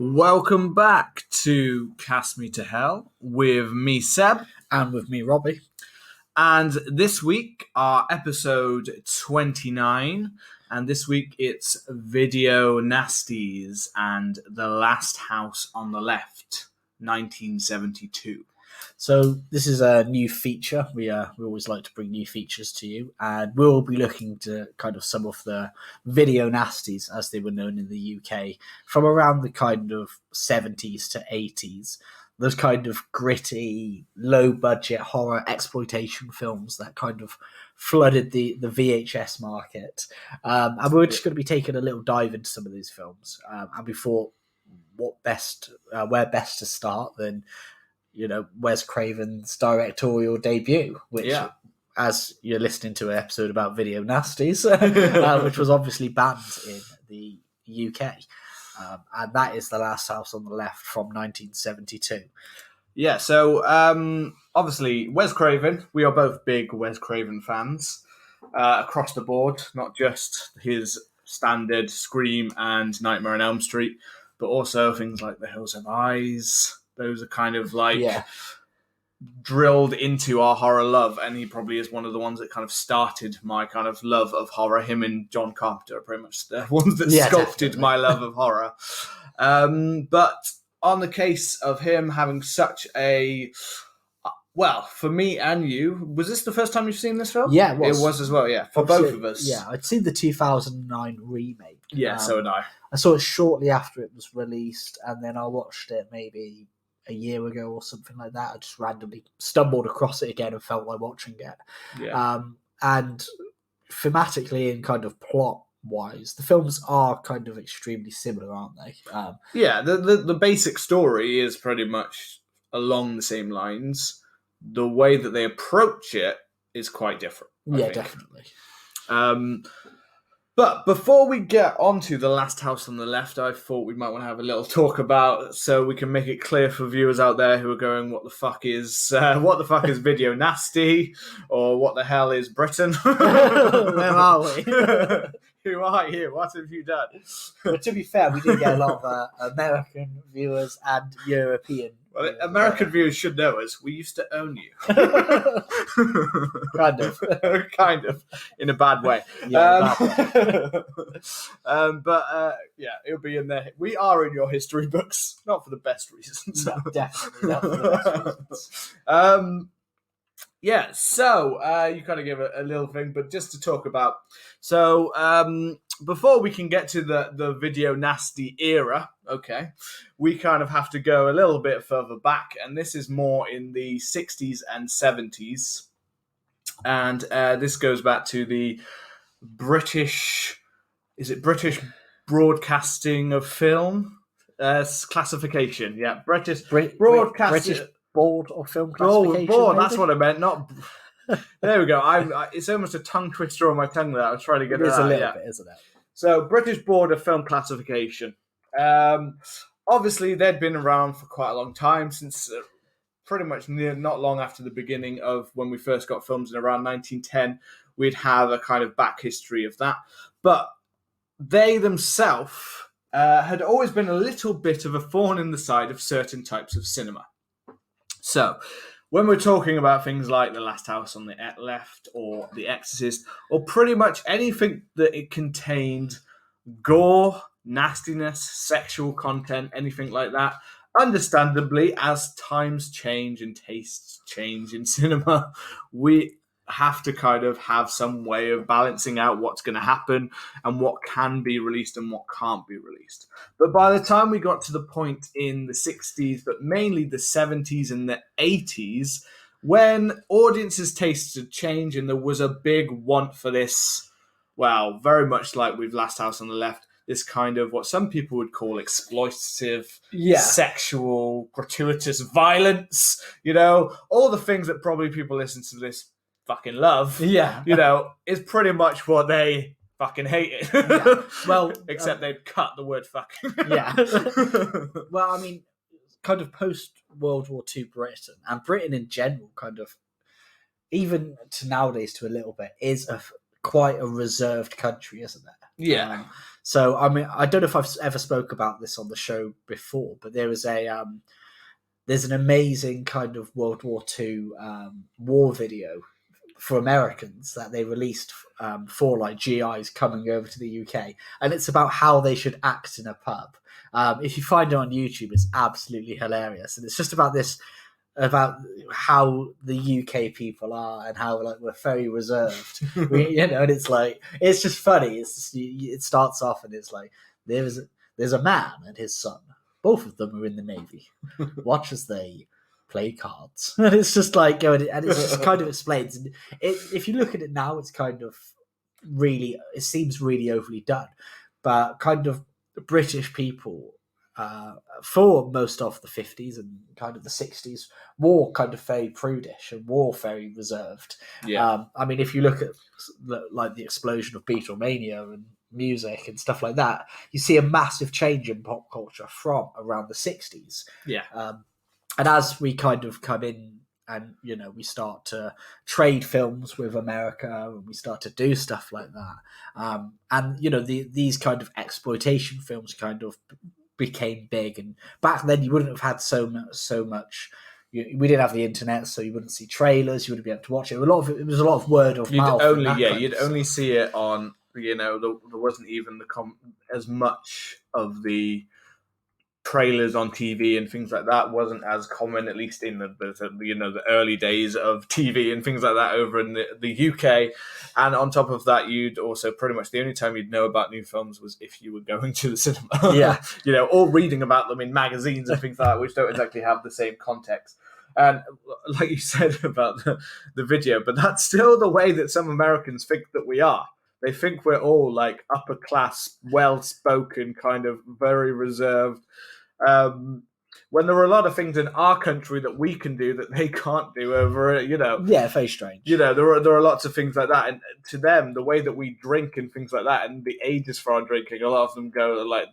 Welcome back to Cast Me to Hell with me, Seb. And with me, Robbie. And this week, our episode 29. And this week, it's Video Nasties and The Last House on the Left, 1972. So this is a new feature. We always like to bring new features to you, and we'll be looking to kind of some of the video nasties, as they were known in the UK, from around the kind of 70s to 80s. Those kind of gritty, low-budget horror exploitation films that kind of flooded the VHS market. And we're just going to be taking a little dive into some of these films. And we thought, where best to start than Wes Craven's directorial debut, which, as you're listening to an episode about video nasties, which was obviously banned in the UK. And that is The Last House on the Left from 1972. Yeah, so obviously Wes Craven, we are both big Wes Craven fans across the board, not just his standard Scream and Nightmare on Elm Street, but also things like The Hills Have Eyes. Those are kind of drilled into our horror love, and he probably is one of the ones that kind of started my kind of love of horror. Him and John Carpenter are pretty much the ones that sculpted my love of horror. But on the case of him having such a... Well, for me and you, was this the first time you've seen this film? Yeah, it was. It was as well, yeah. For both of us. Yeah, I'd seen the 2009 remake. Yeah, so had I. I saw it shortly after it was released, and then I watched it maybe a year ago or something like that. I just randomly stumbled across it again and felt like watching it. Yeah. And thematically and kind of plot-wise, the films are kind of extremely similar, aren't they? Yeah, the basic story is pretty much along the same lines. The way that they approach it is quite different. I think. Definitely. But before we get onto The Last House on the Left, I thought we might want to have a little talk about, so we can make it clear for viewers out there who are going, what the fuck is Video Nasty, or what the hell is Britain? Where are we? Who are you? What have you done? Well, to be fair, we do get a lot of American viewers and European. Well, American viewers should know us. We used to own you. Kind of. Kind of. In a bad way. Yeah, It'll be in there. We are in your history books. Not for the best reasons. No, definitely not for the best reasons. You kind of give a little thing, but just to talk about. So, before we can get to the video nasty era, we kind of have to go a little bit further back, and this is more in the 60s and 70s. And this goes back to the British Broadcasting of Film classification. Yeah, British Broadcasting. British Board of Film Classification. Board, that's what I meant, not... There we go. It's almost a tongue twister on my tongue that I was trying to get it out. It's a little bit, isn't it? So, British Board of Film Classification. Obviously, they'd been around for quite a long time, since pretty much not long after the beginning of when we first got films in around 1910. We'd have a kind of back history of that. But they themselves had always been a little bit of a thorn in the side of certain types of cinema. So, when we're talking about things like The Last House on the Left or The Exorcist, or pretty much anything that it contained gore, nastiness, sexual content, anything like that, understandably, as times change and tastes change in cinema, we have to kind of have some way of balancing out what's going to happen and what can be released and what can't be released. But by the time we got to the point in the 60s, but mainly the 70s and the 80s, when audiences' tastes had changed and there was a big want for this, well, very much like with Last House on the Left, this kind of what some people would call exploitative, sexual, gratuitous violence, all the things that probably people listen to this fucking love, is pretty much what they fucking hated. Yeah. Well, except they'd cut the word fucking. Yeah. Well, I mean, kind of post-World War II Britain, and Britain in general, kind of, even to nowadays to a little bit, is quite a reserved country, isn't it? Yeah. So I mean, I don't know if I've ever spoke about this on the show before, but there was there's an amazing kind of World War II war video for Americans that they released for like GIs coming over to the UK, and it's about how they should act in a pub. If you find it on YouTube, it's absolutely hilarious, and it's just about how the UK people are and how like we're very reserved, and it's like it's just funny. It starts off and it's like there's a man and his son. Both of them are in the Navy. Watch as they play cards, and it's just like going, and it just kind of explains. And if you look at it now, it's kind of it seems really overly done, but kind of British people. For most of the 50s and kind of the 60s, were kind of very prudish and were very reserved. Yeah. I mean, if you look at the explosion of Beatlemania and music and stuff like that, you see a massive change in pop culture from around the 60s. Yeah. And as we kind of come in and, we start to trade films with America and we start to do stuff like that. And, these kind of exploitation films kind of became big, and back then you wouldn't have had so much. We didn't have the internet, so you wouldn't see trailers. You wouldn't be able to watch it. It was a lot of word of mouth. You'd only see it on. There wasn't even as much of the trailers on TV and things like that wasn't as common, at least in the early days of TV and things like that over in the UK. And on top of that, you'd also pretty much the only time you'd know about new films was if you were going to the cinema. Yeah. Or reading about them in magazines and things like that, which don't exactly have the same context. And like you said about the video, but that's still the way that some Americans think that we are. They think we're all like upper class, well-spoken, kind of very reserved. When there are a lot of things in our country that we can do that they can't do over, Yeah, very strange. There are lots of things like that. And to them, the way that we drink and things like that, and the ages for our drinking, a lot of them go like,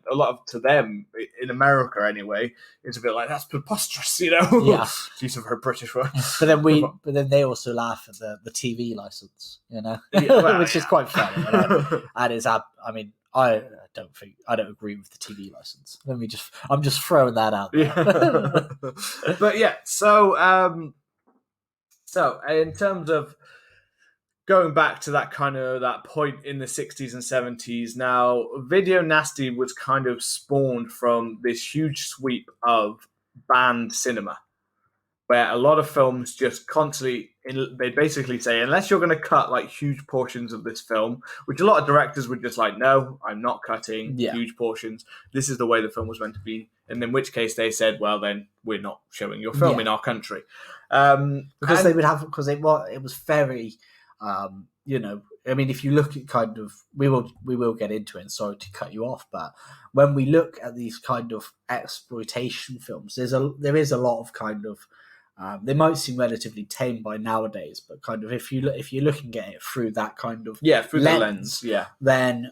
to them, in America anyway, it's a bit like, that's preposterous, Yeah. Use of her British word. But then they also laugh at the TV license, which is quite funny. And it's, I mean, I don't agree with the TV license. I'm just throwing that out there. Yeah. But yeah, so in terms of going back to that point in the 60s and 70s, now Video Nasty was kind of spawned from this huge sweep of banned cinema, where a lot of films just constantly, they basically say, unless you're going to cut like huge portions of this film, which a lot of directors would just like, no, I'm not cutting huge portions. This is the way the film was meant to be. And in which case they said, well, then we're not showing your film in our country. Because it was very, I mean, if you look at kind of, we will get into it, and sorry to cut you off, but when we look at these kind of exploitation films, there is a lot of kind of, they might seem relatively tame by nowadays, but kind of if you're looking at it through that kind of through the lens, then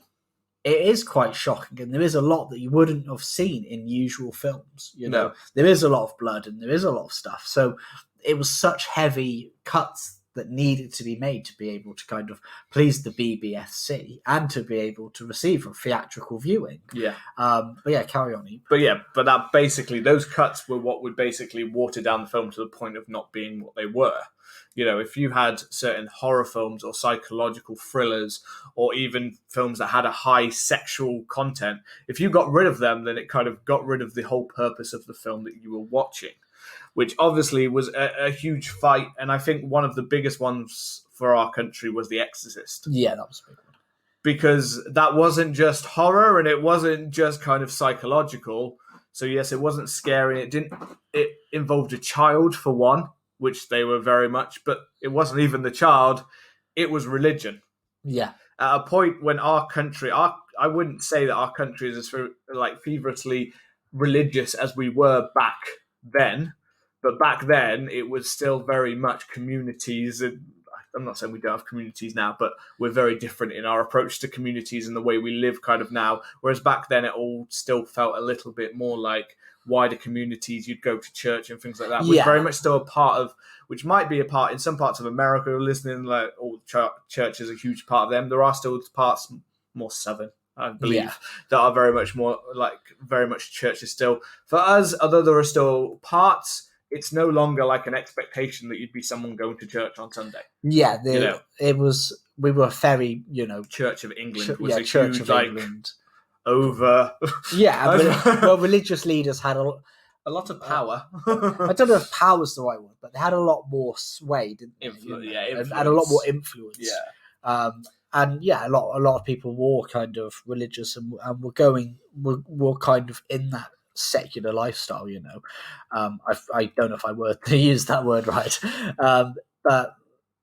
it is quite shocking, and there is a lot that you wouldn't have seen in usual films. No. There is a lot of blood and there is a lot of stuff. So it was such heavy cuts that needed to be made to be able to kind of please the BBFC and to be able to receive a theatrical viewing. Yeah. But yeah, carry on. But that basically, those cuts were what would basically water down the film to the point of not being what they were. If you had certain horror films or psychological thrillers or even films that had a high sexual content, if you got rid of them, then it kind of got rid of the whole purpose of the film that you were watching, which obviously was a huge fight. And I think one of the biggest ones for our country was The Exorcist. Yeah, that was a big one. Because that wasn't just horror and it wasn't just kind of psychological. So yes, it wasn't scary. It involved a child for one, which they were very much, but it wasn't even the child. It was religion. Yeah. At a point when our country, I wouldn't say that our country is as like feverishly religious as we were back then. But back then, it was still very much communities. And I'm not saying we don't have communities now, but we're very different in our approach to communities and the way we live kind of now. Whereas back then, it all still felt a little bit more like wider communities. You'd go to church and things like that. Which very much still a part of, which might be a part in some parts of America. Listening, like all church is a huge part of them. There are still parts more southern. I believe, that are very much more like very much churches still. For us, although there are still parts, it's no longer like an expectation that you'd be someone going to church on Sunday. Yeah, it was. We were very, Church of England was a Church huge of like England. over. Well, religious leaders had a lot of power. I don't know if power's the right word, but they had a lot more sway, didn't they? Influence. And a lot more influence. Yeah. And a lot of people were kind of religious and were kind of in that secular lifestyle. I don't know if I were to use that word right, but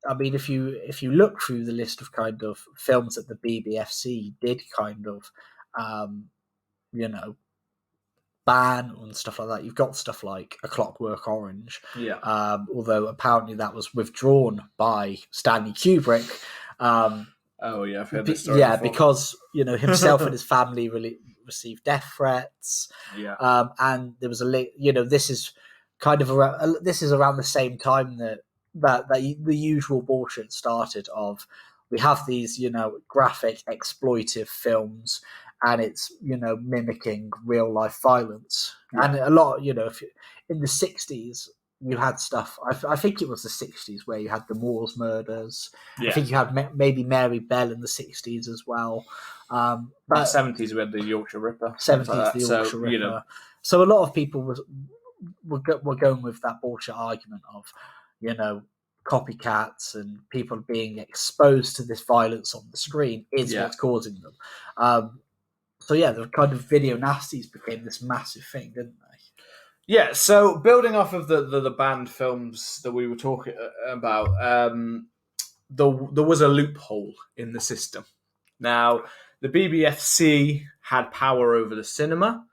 I mean, if you look through the list of kind of films that the BBFC did kind of, ban and stuff like that, you've got stuff like A Clockwork Orange. Yeah. Although apparently that was withdrawn by Stanley Kubrick. Oh yeah, I've heard this story. Yeah, because himself and his family received death threats. Yeah. And there was this is kind of around the same time that the usual bullshit started. Of we have these graphic exploitive films, and it's mimicking real life violence. Yeah. And a lot if in the 60s you had stuff. I think it was the 60s where you had the Moors murders. Yeah. I think you had maybe Mary Bell in the 60s as well. But 70s we had the Yorkshire Ripper. 70s, the Yorkshire Ripper. So a lot of people were going with that bullshit argument of, copycats and people being exposed to this violence on the screen is what's causing them. So the kind of video nasties became this massive thing, didn't they? Yeah. So building off of the banned films that we were talking about, there was a loophole in the system. Now, the BBFC had power over the cinema,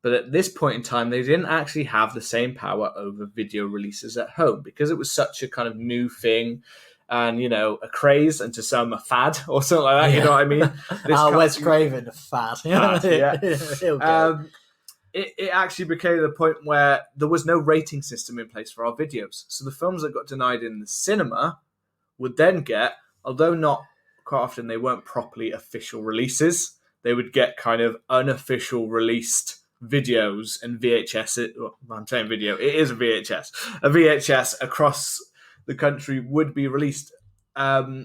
but at this point in time, they didn't actually have the same power over video releases at home because it was such a kind of new thing and, a craze, and to some a fad or something like that, you know what I mean? Wes Craven, a fad. Yeah. It actually became the point where there was no rating system in place for our videos. So the films that got denied in the cinema would then get, although not quite often they weren't properly official releases, they would get kind of unofficial released videos and VHS. I'm saying video, it is a VHS. A VHS across the country would be released.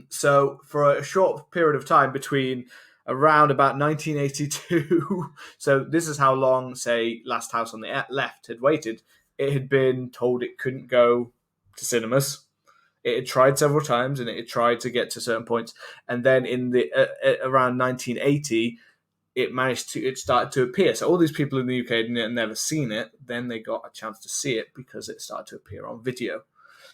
So for a short period of time between around about 1982, so this is how long, say, Last House on the Left had waited. It had been told it couldn't go to cinemas. It had tried several times, and it had tried to get to certain points. And then in the around 1980, it started to appear. So all these people in the UK had never seen it. Then they got a chance to see it because it started to appear on video.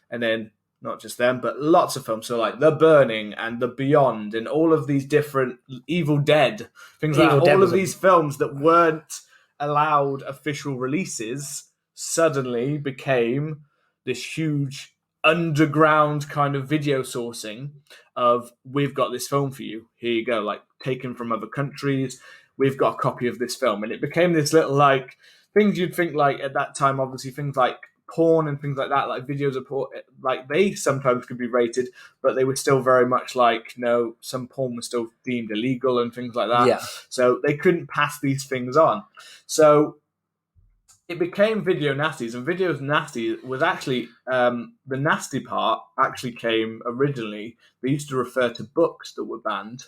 And then not just them, but lots of films. So like The Burning and The Beyond and all of these different Evil Dead, things like that. All of these films that weren't allowed official releases suddenly became this huge underground kind of video sourcing of, we've got this film for you. Here you go, like taken from other countries. We've got a copy of this film. And it became this little like things you'd think like at that time, obviously things like porn and things like that, like videos of porn, like they sometimes could be rated, but they were still very much like, some porn was still deemed illegal and things like that. Yeah. So they couldn't pass these things on. So it became video nasties, and video nasty was actually, the nasty part actually came originally, they used to refer to books that were banned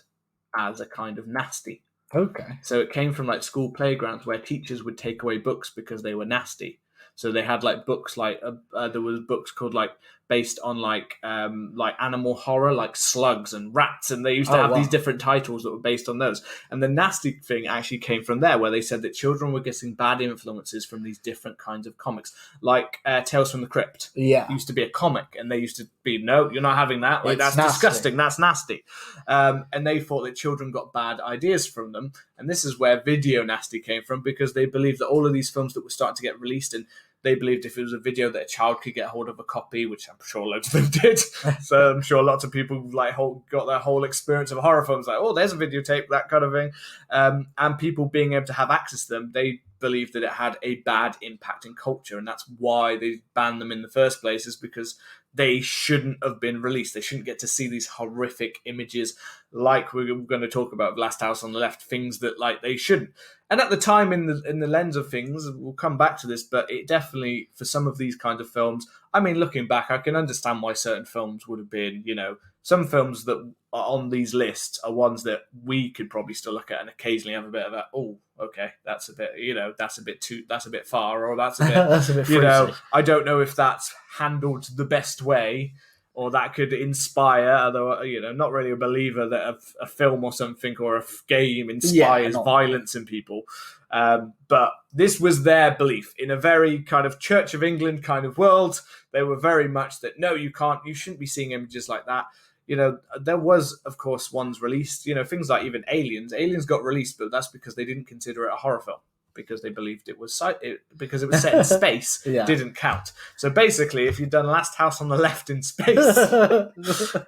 as a kind of nasty. Okay. So it came from like school playgrounds where teachers would take away books because they were nasty. So they had like books like there was books called like based on like animal horror, like slugs and rats, and they used to have these different titles that were based on those. And the nasty thing actually came from there, where they said that children were getting bad influences from these different kinds of comics, like Tales from the Crypt. Yeah, it used to be a comic, and they used to be, no, you're not having that. Like, that's nasty. Disgusting. That's nasty. And they thought that children got bad ideas from them. And this is where video nasty came from, because they believed that all of these films that were starting to get released, and they believed if it was a video that a child could get hold of a copy, which I'm sure loads of them did. So I'm sure lots of people got their whole experience of horror films, like, oh, there's a videotape, that kind of thing. And people being able to have access to them, they believed that it had a bad impact in culture. And that's why they banned them in the first place, is because they shouldn't have been released. They shouldn't get to see these horrific images like we're going to talk about Last House on the Left, things that like they shouldn't. And at the time, in the lens of things, we'll come back to this, but it definitely, for some of these kinds of films, I mean, looking back, I can understand why certain films would have been, some films that are on these lists are ones that we could probably still look at and occasionally have a bit of a, oh, okay, that's a bit, that's a bit far, or that's a bit, That's a bit freaky. I don't know if that's handled the best way, or that could inspire, although, not really a believer that a film or something or a game inspires violence in people. But this was their belief in a very kind of Church of England kind of world. They were very much that, no, you shouldn't be seeing images like that. There was, of course, ones released, things like even Aliens. Aliens got released, but that's because they didn't consider it a horror film, because they believed it was because it was set in space, didn't count. So basically, if you'd done Last House on the Left in space,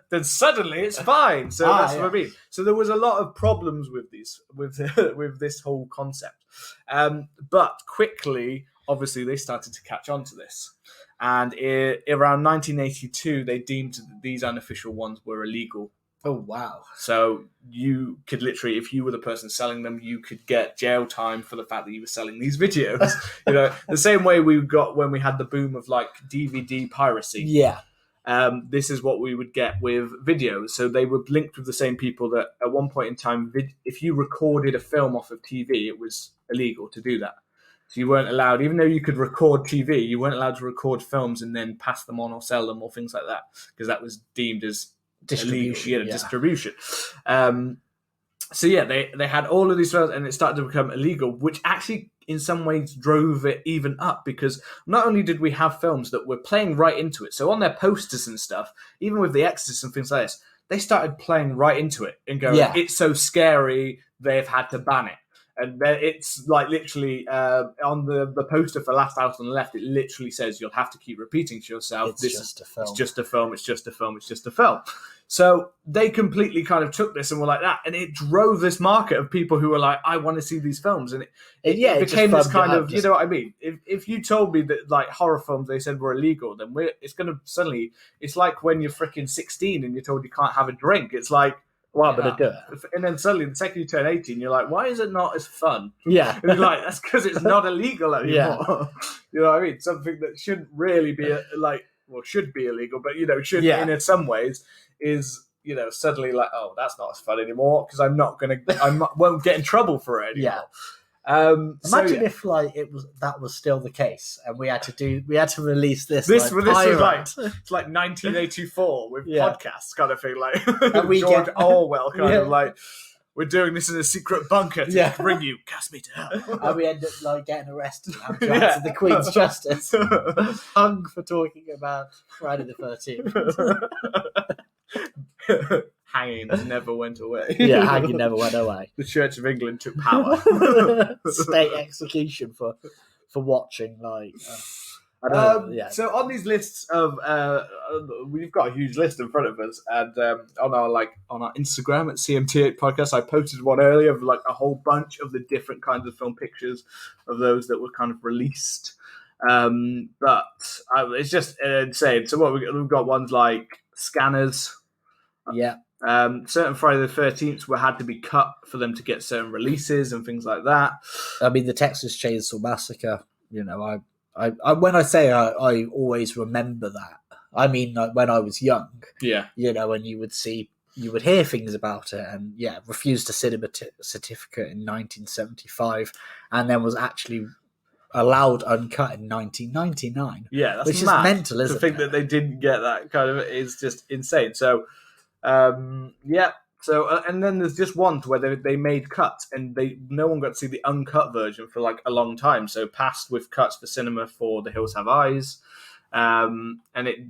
then suddenly it's fine. So that's what I mean. So there was a lot of problems with with this whole concept. But quickly, obviously, they started to catch on to this. And around 1982, they deemed that these unofficial ones were illegal. Oh, wow. So you could literally, if you were the person selling them, you could get jail time for the fact that you were selling these videos. The same way we got when we had the boom of like DVD piracy. Yeah. This is what we would get with videos. So they were linked with the same people that at one point in time, if you recorded a film off of TV, it was illegal to do that. So you weren't allowed, even though you could record TV, you weren't allowed to record films and then pass them on or sell them or things like that, because that was deemed as distribution. They had all of these films and it started to become illegal, which actually in some ways drove it even up, because not only did we have films that were playing right into it, so on their posters and stuff, even with The Exorcist and things like this, they started playing right into it and going, it's so scary, they've had to ban it. And then it's like literally on the poster for Last House on the Left, it literally says you'll have to keep repeating to yourself, it's just a film. It's just a film, it's just a film, it's just a film. So they completely kind of took this and were like that. And it drove this market of people who were like, I want to see these films. And it became this kind of, you know what I mean? If you told me that like horror films they said were illegal, then it's going to suddenly, it's like when you're freaking 16 and you're told you can't have a drink. It's like, well, I'm going to do it. And then suddenly, the second you turn 18, you're like, why is it not as fun? Yeah. And you're like, that's because it's not illegal anymore. Yeah. You know what I mean? Something that shouldn't really be, should be illegal, but, should in some ways is, suddenly like, oh, that's not as fun anymore because I won't get in trouble for it anymore. Yeah. Imagine if that was still the case and we had to release this. This was like it's like 1984 with podcasts kind of thing, like George Orwell kind of like, we're doing this in a secret bunker to bring you cast me to hell. And we end up like getting arrested and having to answer the Queen's justice, hung for talking about Friday the 13th. Hangings never went away. Yeah, hanging never went away. The Church of England took power. State execution for watching, like. So on these lists of, we've got a huge list in front of us, and on our Instagram at CMT8 Podcast, I posted one earlier of like a whole bunch of the different kinds of film pictures of those that were kind of released. But it's just insane. So we've got ones like scanners. Yeah. Certain Friday the 13th had to be cut for them to get certain releases and things like that. I mean, the Texas Chainsaw Massacre, I when I say I always remember that, I mean like when I was young. Yeah. And you would hear things about it and refused a cinema certificate in 1975 and then was actually allowed uncut in 1999. Yeah, that's which mad. Is mental, isn't it? To think that they didn't get that kind of is just insane. So and then there's just ones where they made cuts and no one got to see the uncut version for like a long time. So passed with cuts for cinema for The Hills Have Eyes, and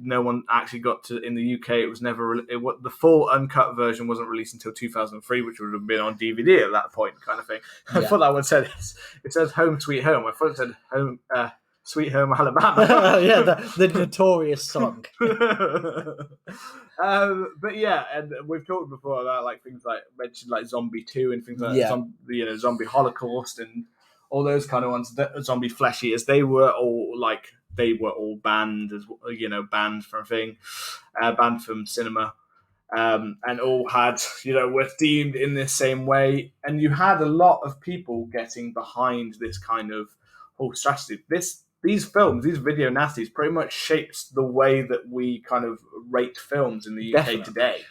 no one actually got to in the UK. It was never the full uncut version wasn't released until 2003, which would have been on DVD at that point, kind of thing. Yeah. I thought that one said it says Home Sweet Home. I thought it said Home. Sweet Home Alabama. the notorious song. But yeah, and we've talked before about like things like mentioned like Zombie 2 and things like Zombie Holocaust and all those kind of ones. Zombie Flesh Eaters, they were all like they were all banned banned from cinema. And all had, were deemed in this same way. And you had a lot of people getting behind this kind of whole strategy. These films, these video nasties, pretty much shapes the way that we kind of rate films in the UK today.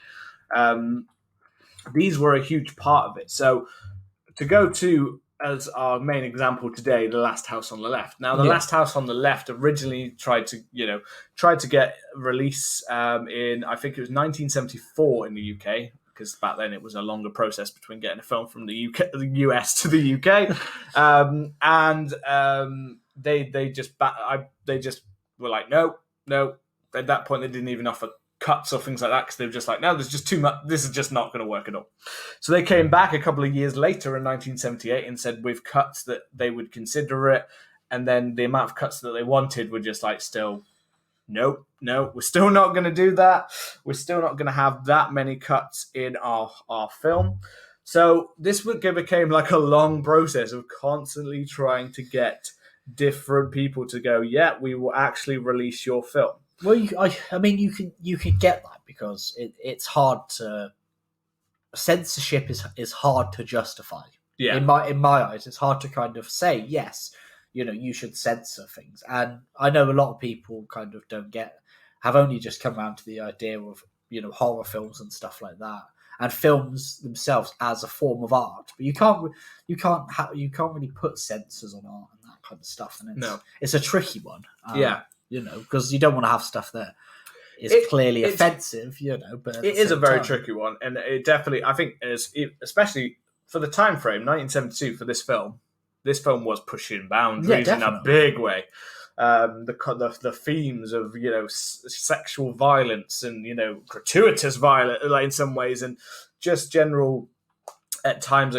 These were a huge part of it. So to go to, as our main example today, The Last House on the Left. Now, The Last House on the Left originally tried to get release in, I think it was 1974 in the UK, because back then it was a longer process between getting a film from the US to the UK, they just were like, no. At that point, they didn't even offer cuts or things like that because they were just like, no, there's just too much. This is just not going to work at all. So they came back a couple of years later in 1978 and said with cuts that they would consider it, and then the amount of cuts that they wanted were just like, still, no, we're still not going to do that. We're still not going to have that many cuts in our film. So this became like a long process of constantly trying to get different people to go, yeah, we will actually release your film. Well, you can get that because it's hard to censorship is hard to justify. Yeah. In my eyes, it's hard to kind of say yes, you should censor things, and I know a lot of people kind of have only just come around to the idea of horror films and stuff like that, and films themselves as a form of art. But you can't really put censors on art and that kind of stuff, and it's a tricky one. Because you don't want to have stuff that is clearly offensive, but it is a very tricky one. And it definitely, I think, especially for the time frame, 1972, for this film was pushing boundaries in a big way. The themes of, sexual violence and, gratuitous violence, like in some ways, and just general, at times,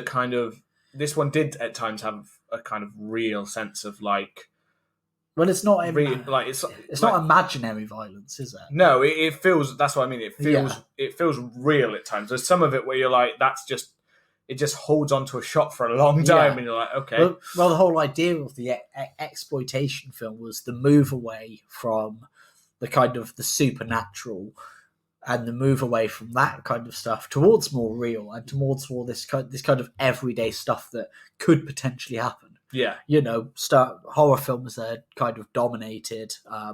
this one did at times have a kind of real sense of like, well, it's not it's not imaginary violence, is it? No, it feels. That's what I mean. It feels real at times. There's some of it where you're like, it just holds onto a shot for a long time, and you're like, okay. Well, the whole idea of the exploitation film was the move away from the kind of the supernatural and the move away from that kind of stuff towards more real and towards more this kind of everyday stuff that could potentially happen. Yeah. Horror films that kind of dominated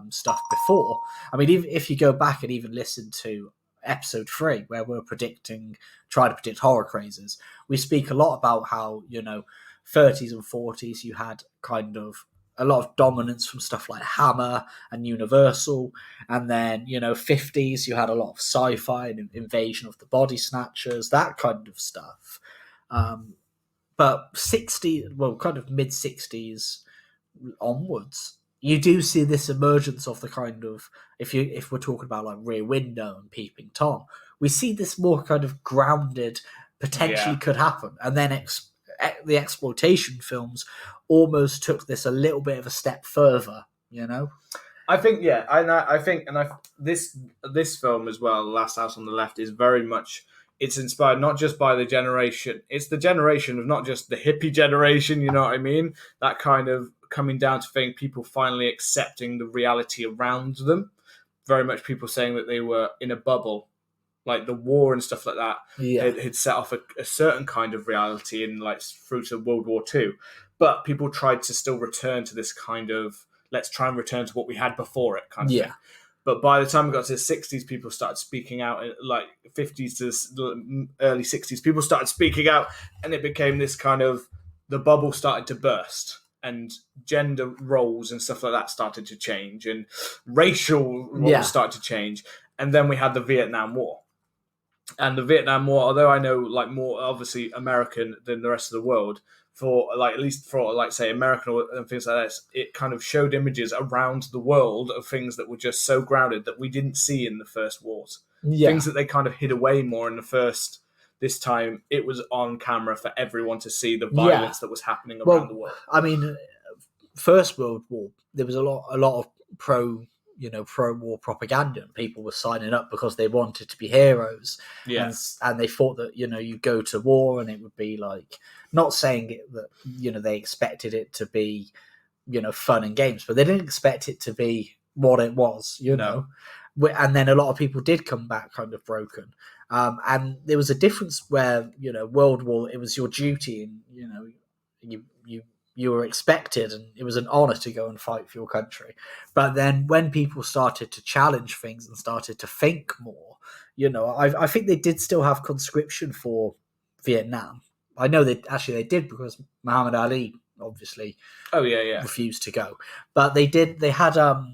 stuff before. I mean, even if you go back and even listen to episode 3, where we're trying to predict horror crazes, we speak a lot about how, 30s and 40s, you had kind of a lot of dominance from stuff like Hammer and Universal. And then, 50s, you had a lot of sci-fi and Invasion of the Body Snatchers, that kind of stuff. But kind of mid-60s onwards, you do see this emergence of the kind of, if we're talking about like Rear Window and Peeping Tom, we see this more kind of grounded, potentially could happen. And then the exploitation films almost took this a little bit of a step further, I think, this film as well, Last House on the Left, is very much, it's inspired not just by the generation, it's the generation of not just the hippie generation, you know what I mean? That kind of coming down to thing, people finally accepting the reality around them. Very much people saying that they were in a bubble, like the war and stuff like that. Yeah. It had set off a certain kind of reality in like through to World War II. But people tried to still return to this kind of, let's try and return to what we had before it kind of thing. But by the time we got to the 60s, people started speaking out, like 50s to the early 60s, people started speaking out, and it became this kind of, the bubble started to burst, and gender roles and stuff like that started to change, and racial roles started to change. And then we had the Vietnam War. And the Vietnam War, although I know like more obviously American than the rest of the world, for like at least for like say American and things like this, it kind of showed images around the world of things that were just so grounded that we didn't see in the first wars. Things that they kind of hid away more in the first. This time it was on camera for everyone to see the violence that was happening around the world. I mean, First World War, there was a lot of pro-war propaganda, and people were signing up because they wanted to be heroes. And they thought that, you go to war and it would be like, not saying it that, they expected it to be, fun and games, but they didn't expect it to be what it was, know. And then a lot of people did come back kind of broken. And there was a difference where, World War, it was your duty, and, you were expected, and it was an honor to go and fight for your country. But then when people started to challenge things and started to think more, I think they did still have conscription for Vietnam. I know they did, because Muhammad Ali obviously refused to go. But they had a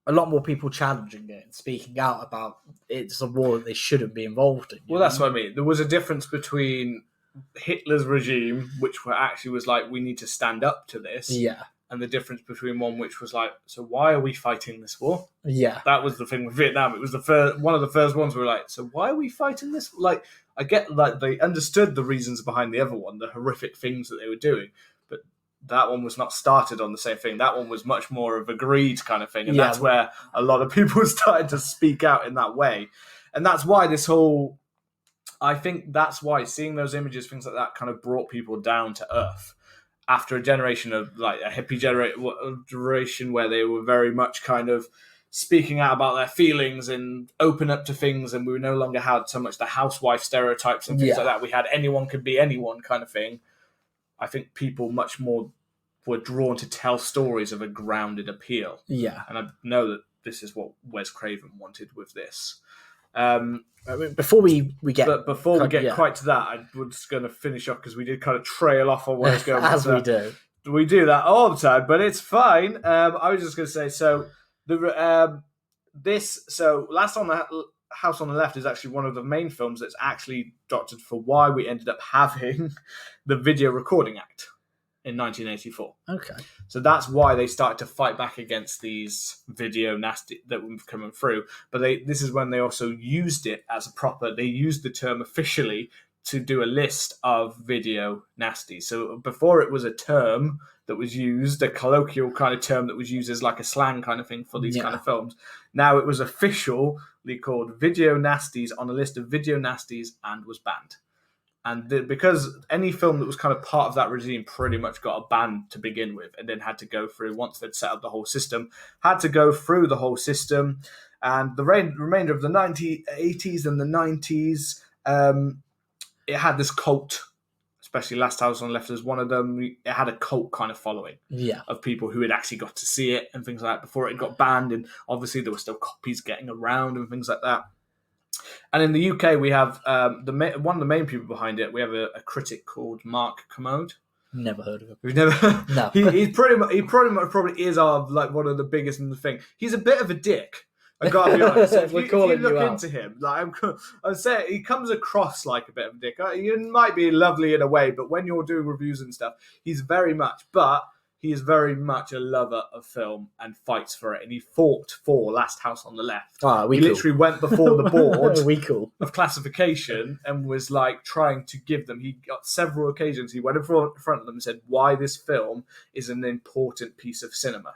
lot more people challenging it and speaking out about it's a war that they shouldn't be involved in. Well, that's what I mean. There was a difference between Hitler's regime, which actually was like, we need to stand up to this. Yeah. And the difference between one which was like, so why are we fighting this war? Yeah. That was the thing with Vietnam. It was one of the first ones where we were like, so why are we fighting this? Like, I get like they understood the reasons behind the other one, the horrific things that they were doing, but that one was not started on the same thing. That one was much more of a greed kind of thing. And that's where a lot of people started to speak out in that way. And that's why I think that's why seeing those images, things like that, kind of brought people down to earth after a generation of like a hippie generation where they were very much kind of speaking out about their feelings and open up to things, and we no longer had so much the housewife stereotypes and things like that. We had anyone could be anyone kind of thing. I think people much more were drawn to tell stories of a grounded appeal. Yeah. And I know that this is what Wes Craven wanted with this. Before we get quite to that, I was going to finish off because we did kind of trail off on where it's going. As we do. We do that all the time, but it's fine. I was just going to say, so Last on the House on the Left is actually one of the main films that's actually doctored for why we ended up having the Video Recording Act in 1984. Okay. So that's why they started to fight back against these video nasty that were coming through. But this is when they also used it as a proper, they used the term officially to do a list of video nasties. So before it was a term that was used, a colloquial kind of term that was used as like a slang kind of thing for these kind of films. Now it was officially called Video Nasties on a list of video nasties and was banned. And because any film that was kind of part of that regime pretty much got a ban to begin with, and then had to go through, once they'd set up the whole system, had to go through the whole system. And the remainder of the 80s and the 90s, it had this cult, especially Last House on the Left as one of them. It had a cult kind of following of people who had actually got to see it and things like that before it got banned. And obviously there were still copies getting around and things like that. And in the UK, we have one of the main people behind it. We have a critic called Mark Kermode. Never heard of him. We've never. No. He pretty much probably is one of the biggest in the thing. He's a bit of a dick. I gotta be honest. If you look into him, like I'm saying, he comes across like a bit of a dick. He might be lovely in a way, but when you're doing reviews and stuff, he is very much a lover of film and fights for it. And he fought for Last House on the Left. He literally went before the board of classification and was like trying to give them. He got several occasions. He went in front of them and said why this film is an important piece of cinema.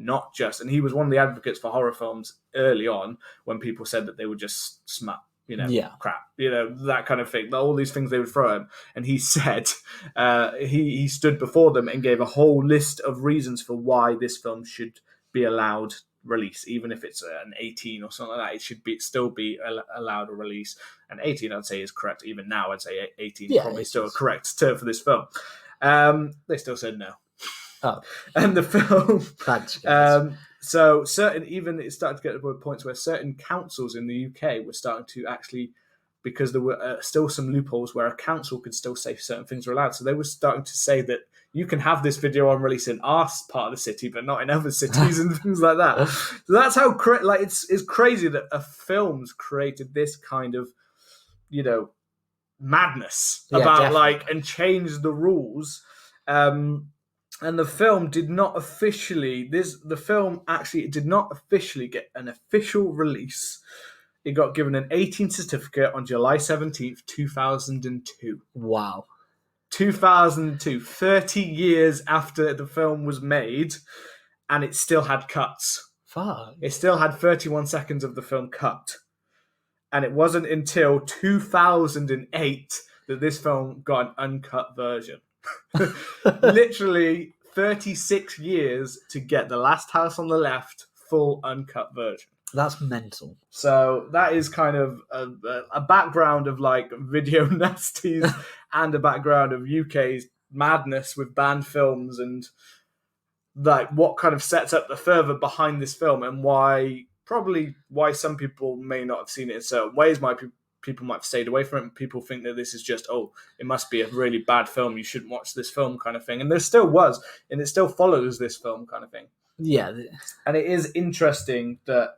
Not just, and he was one of the advocates for horror films early on when people said that they were just smut, crap, that kind of thing. All these things they would throw him. And he said, he stood before them and gave a whole list of reasons for why this film should be allowed release, even if it's an 18 or something like that. It should still be allowed a release. And 18, I'd say, is correct. Even now, I'd say 18 is probably still a correct term for this film. They still said no. Oh. And the film, thanks. So it started to get to points where certain councils in the UK were starting to actually, because there were still some loopholes where a council could still say certain things were allowed. So they were starting to say that you can have this video on release in our part of the city, but not in other cities and things like that. So that's how it's crazy that a film's created this kind of, madness about definitely. And changed the rules. And the film did not officially get an official release. It got given an 18 certificate on July 17th, 2002. Wow. 2002, 30 years after the film was made, and it still had cuts. Fuck. It still had 31 seconds of the film cut. And it wasn't until 2008 that this film got an uncut version. Literally 36 years to get The Last House on the Left full uncut version. That's mental. So that is kind of a background of like video nasties and a background of UK's madness with banned films, and like what kind of sets up the fervor behind this film, and why some people may not have seen it in certain ways, why people might have stayed away from it. People think that this is just, it must be a really bad film, you shouldn't watch this film kind of thing. And there still was, and it still follows this film kind of thing. Yeah. And it is interesting that,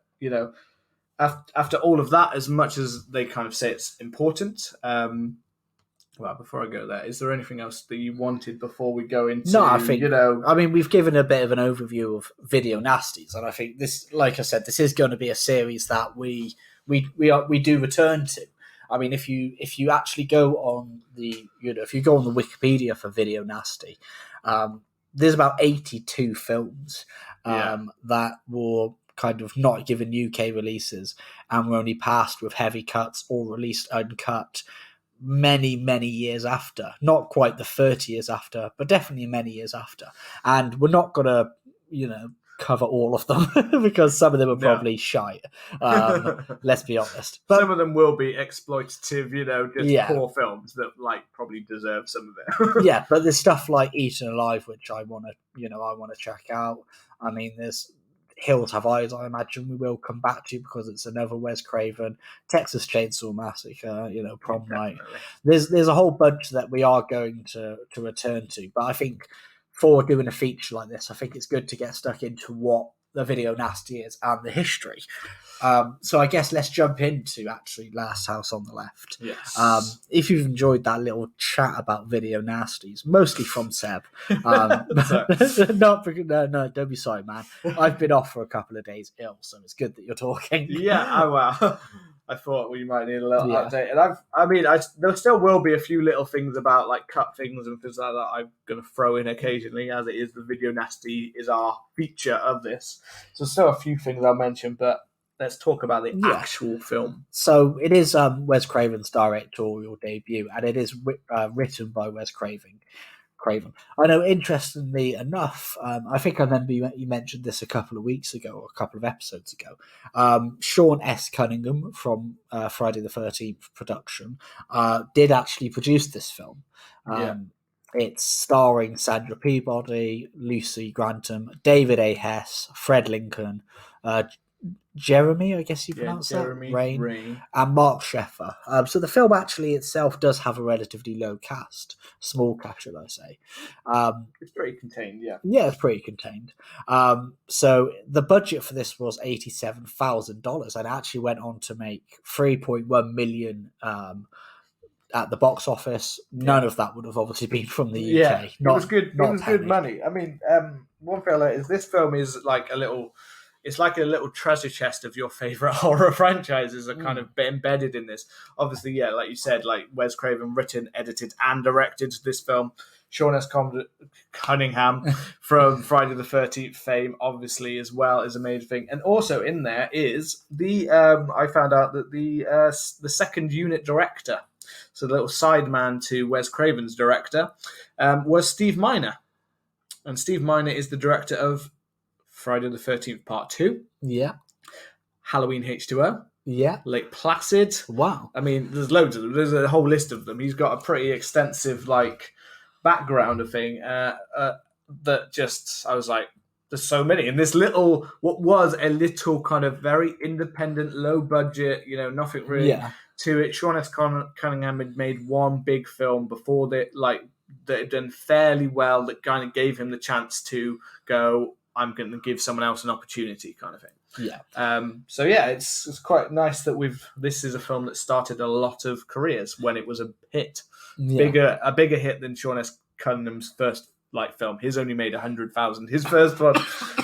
after all of that, as much as they kind of say it's important, well, before I go there, is there anything else that you wanted before we go into? No, I think I mean, we've given a bit of an overview of Video Nasties, and I think this, like I said, this is going to be a series that we do return to. I mean, if you actually go on the if you go on the Wikipedia for Video Nasty, there's about 82 films that were kind of not given UK releases and were only passed with heavy cuts or released uncut many years after. Not quite the 30 years after, but definitely many years after. And we're not gonna cover all of them because some of them are probably shite. Let's be honest. But some of them will be exploitative, poor films that like probably deserve some of it. Yeah, but there's stuff like Eaten Alive, which I want to check out. I mean, there's Hills Have Eyes, I imagine we will come back to because it's another Wes Craven. Texas Chainsaw Massacre, Prom Night. There's a whole bunch that we are going to return to, but I think for doing a feature like this, I think it's good to get stuck into what the Video Nasty is and the history. So I guess let's jump into actually Last House on the Left. Yes. If you've enjoyed that little chat about Video Nasties, mostly from Seb. No, don't be sorry, man. I've been off for a couple of days ill, so it's good that you're talking. Yeah, wow. I thought we might need a little update. And there still will be a few little things about like cut things and things like that I'm going to throw in occasionally, as it is the Video Nasty is our feature of this. So still a few things I'll mention, but let's talk about the actual film. So it is Wes Craven's directorial debut, and it is written by Wes Craven. I know, interestingly enough, I think I remember you mentioned this a couple of weeks ago or a couple of episodes ago. Sean S. Cunningham from Friday the 13th production did actually produce this film. It's starring Sandra Peabody, Lucy Grantham, David A. Hess, Fred Lincoln, Jeremy, I guess you pronounce that, Rain, and Mark Sheffer. So the film actually itself does have a relatively low cast, small cast, should I say. It's pretty contained, yeah. Yeah, it's pretty contained. So the budget for this was $87,000 and actually went on to make $3.1 million at the box office. None of that would have obviously been from the UK. Yeah, it was good. It was good money. I mean, one thing is this film is like a little treasure chest of your favorite horror franchises are kind of embedded in this. Obviously, yeah, like you said, like Wes Craven written, edited, and directed this film. Sean S. Cunningham from Friday the 13th fame, obviously, as well, is a major thing. And also in there is I found out that the second unit director, so the little sideman to Wes Craven's director, was Steve Miner. And Steve Miner is the director of Friday the 13th Part 2. Yeah. Halloween H2O. Yeah. Lake Placid. Wow. I mean, there's loads of them. There's a whole list of them. He's got a pretty extensive, background of thing that just, I was like, there's so many. And this what was a little kind of very independent, low budget, nothing really to it. Sean S. Cunningham had made one big film before that had done fairly well, that kind of gave him the chance to go, I'm going to give someone else an opportunity kind of thing. Yeah. So yeah, it's quite nice that this is a film that started a lot of careers when it was a hit. Yeah. A bigger hit than Sean S. Cunningham's first film. His only made 100,000, his first one,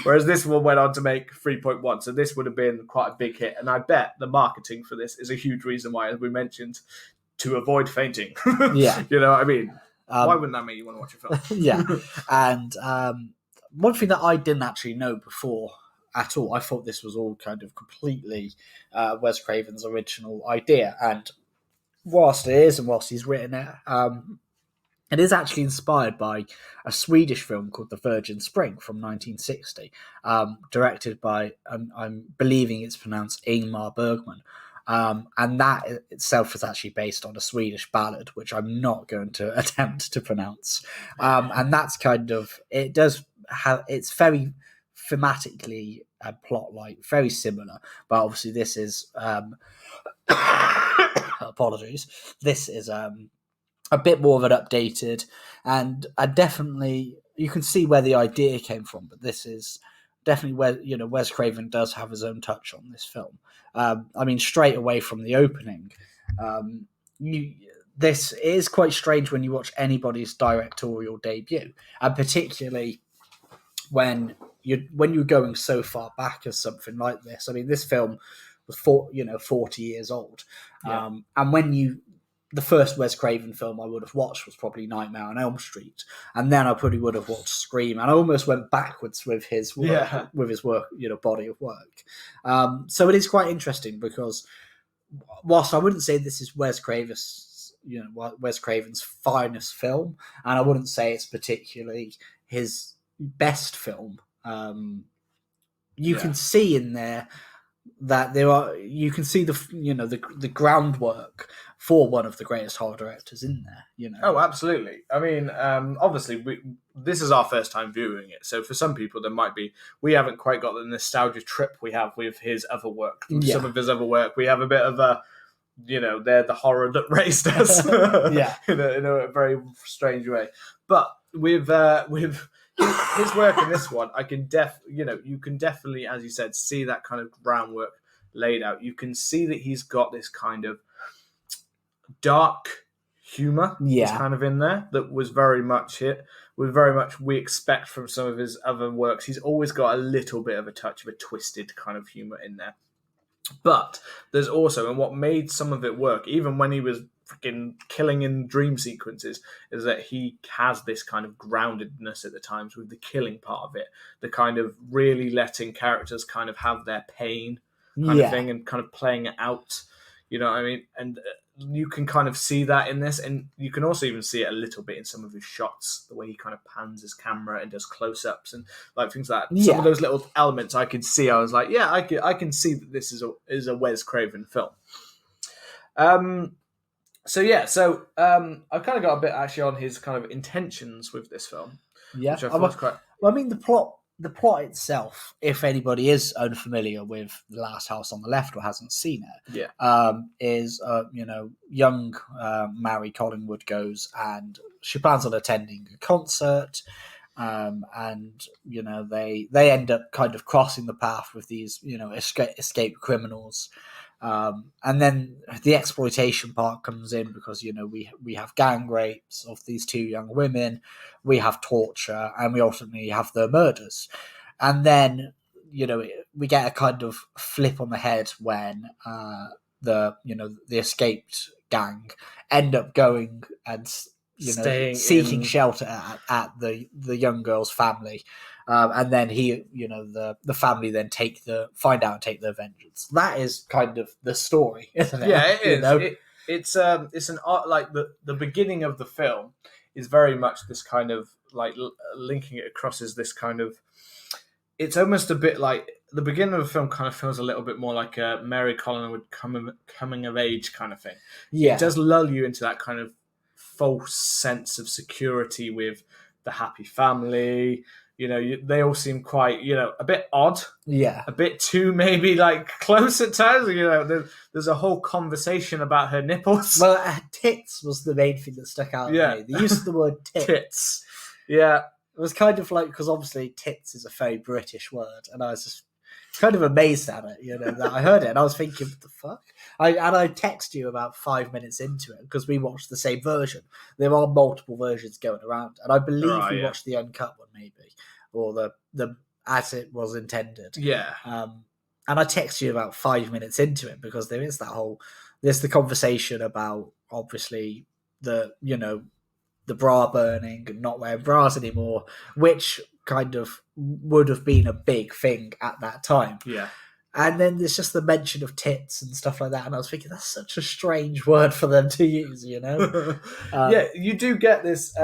whereas this one went on to make 3.1. So this would have been quite a big hit. And I bet the marketing for this is a huge reason why, as we mentioned, to avoid fainting. Yeah. You know what I mean? Why wouldn't that make you want to watch a film? Yeah. And one thing that I didn't actually know before at all, I thought this was all kind of completely Wes Craven's original idea. And whilst it is, and whilst he's written it, It is actually inspired by a Swedish film called The Virgin Spring from 1960, directed by, I'm believing it's pronounced Ingmar Bergman. And that itself is actually based on a Swedish ballad, which I'm not going to attempt to pronounce. And that's kind of, it does have, it's very thematically and plot-like, very similar. But obviously this is, apologies, this is a bit more of an updated, and definitely you can see where the idea came from, but this is definitely where, Wes Craven does have his own touch on this film. I mean, straight away from the opening, this is quite strange when you watch anybody's directorial debut, and particularly when you're going so far back as something like this. I mean, this film was 40 years old, and when the first Wes Craven film I would have watched was probably Nightmare on Elm Street, and then I probably would have watched Scream, and I almost went backwards with his work, body of work. So it is quite interesting because whilst I wouldn't say this is Wes Craven's finest film, and I wouldn't say it's particularly his best film, you can see in there that you can see the groundwork for one of the greatest horror directors in there. Oh, absolutely. I mean, obviously, this is our first time viewing it, so for some people, we haven't quite got the nostalgia trip we have with his other work. Some of his other work, we have a bit of a, they're the horror that raised us, in a very strange way. But with his work in this one, you can definitely, as you said, see that kind of groundwork laid out. You can see that he's got this kind of dark humor is kind of in there that was very much we expect from some of his other works. He's always got a little bit of a touch of a twisted kind of humor in there. But there's also, and what made some of it work, even when he was freaking killing in dream sequences, is that he has this kind of groundedness at the times with the killing part of it, the kind of really letting characters kind of have their pain kind of thing and kind of playing it out. You know what I mean? And you can kind of see that in this, and you can also even see it a little bit in some of his shots, the way he kind of pans his camera and does close-ups and like things like that. Some of those little elements I could see. I was like, I can see that this is a Wes Craven film. So I've kind of got a bit actually on his kind of intentions with this film. Yeah, which I thought was quite. Well, I mean, the plot itself, if anybody is unfamiliar with The Last House on the Left or hasn't seen it, is young Mary Collingwood goes and she plans on attending a concert, and they end up kind of crossing the path with these escaped criminals. And then the exploitation part comes in because we have gang rapes of these two young women, we have torture, and we ultimately have the murders. And then we get a kind of flip on the head when the escaped gang end up going and seeking shelter at the young girl's family. And then the family then find out and take their vengeance. That is kind of the story, isn't it? Yeah, it is. It's an art, like the beginning of the film is very much this kind of like linking it across as this kind of. It's almost a bit like the beginning of the film kind of feels a little bit more like a Mary Collingwood coming of age kind of thing. Yeah, it does lull you into that kind of false sense of security with the happy family. They all seem quite, a bit odd. Yeah. A bit too maybe like close at times. There's a whole conversation about her nipples. Well, tits was the main thing that stuck out to me. The use of the word tits. Yeah. It was kind of like, because obviously tits is a very British word, and I was just kind of amazed at it, that I heard it, and I was thinking, what the fuck? I texted you about 5 minutes into it, because we watched the same version. There are multiple versions going around, and I believe we watched the uncut one, maybe, or the as it was intended. Yeah. And I texted you about 5 minutes into it, because there's the conversation about, obviously, the bra burning and not wearing bras anymore, which kind of would have been a big thing at that time. Yeah. And then there's just the mention of tits and stuff like that. And I was thinking, that's such a strange word for them to use, you know? Yeah, you do get this.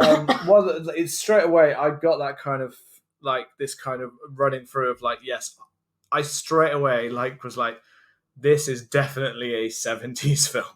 Well, it's straight away, I got that kind of, like, this kind of running through of, like, yes, I straight away, like, was like, this is definitely a 70s film.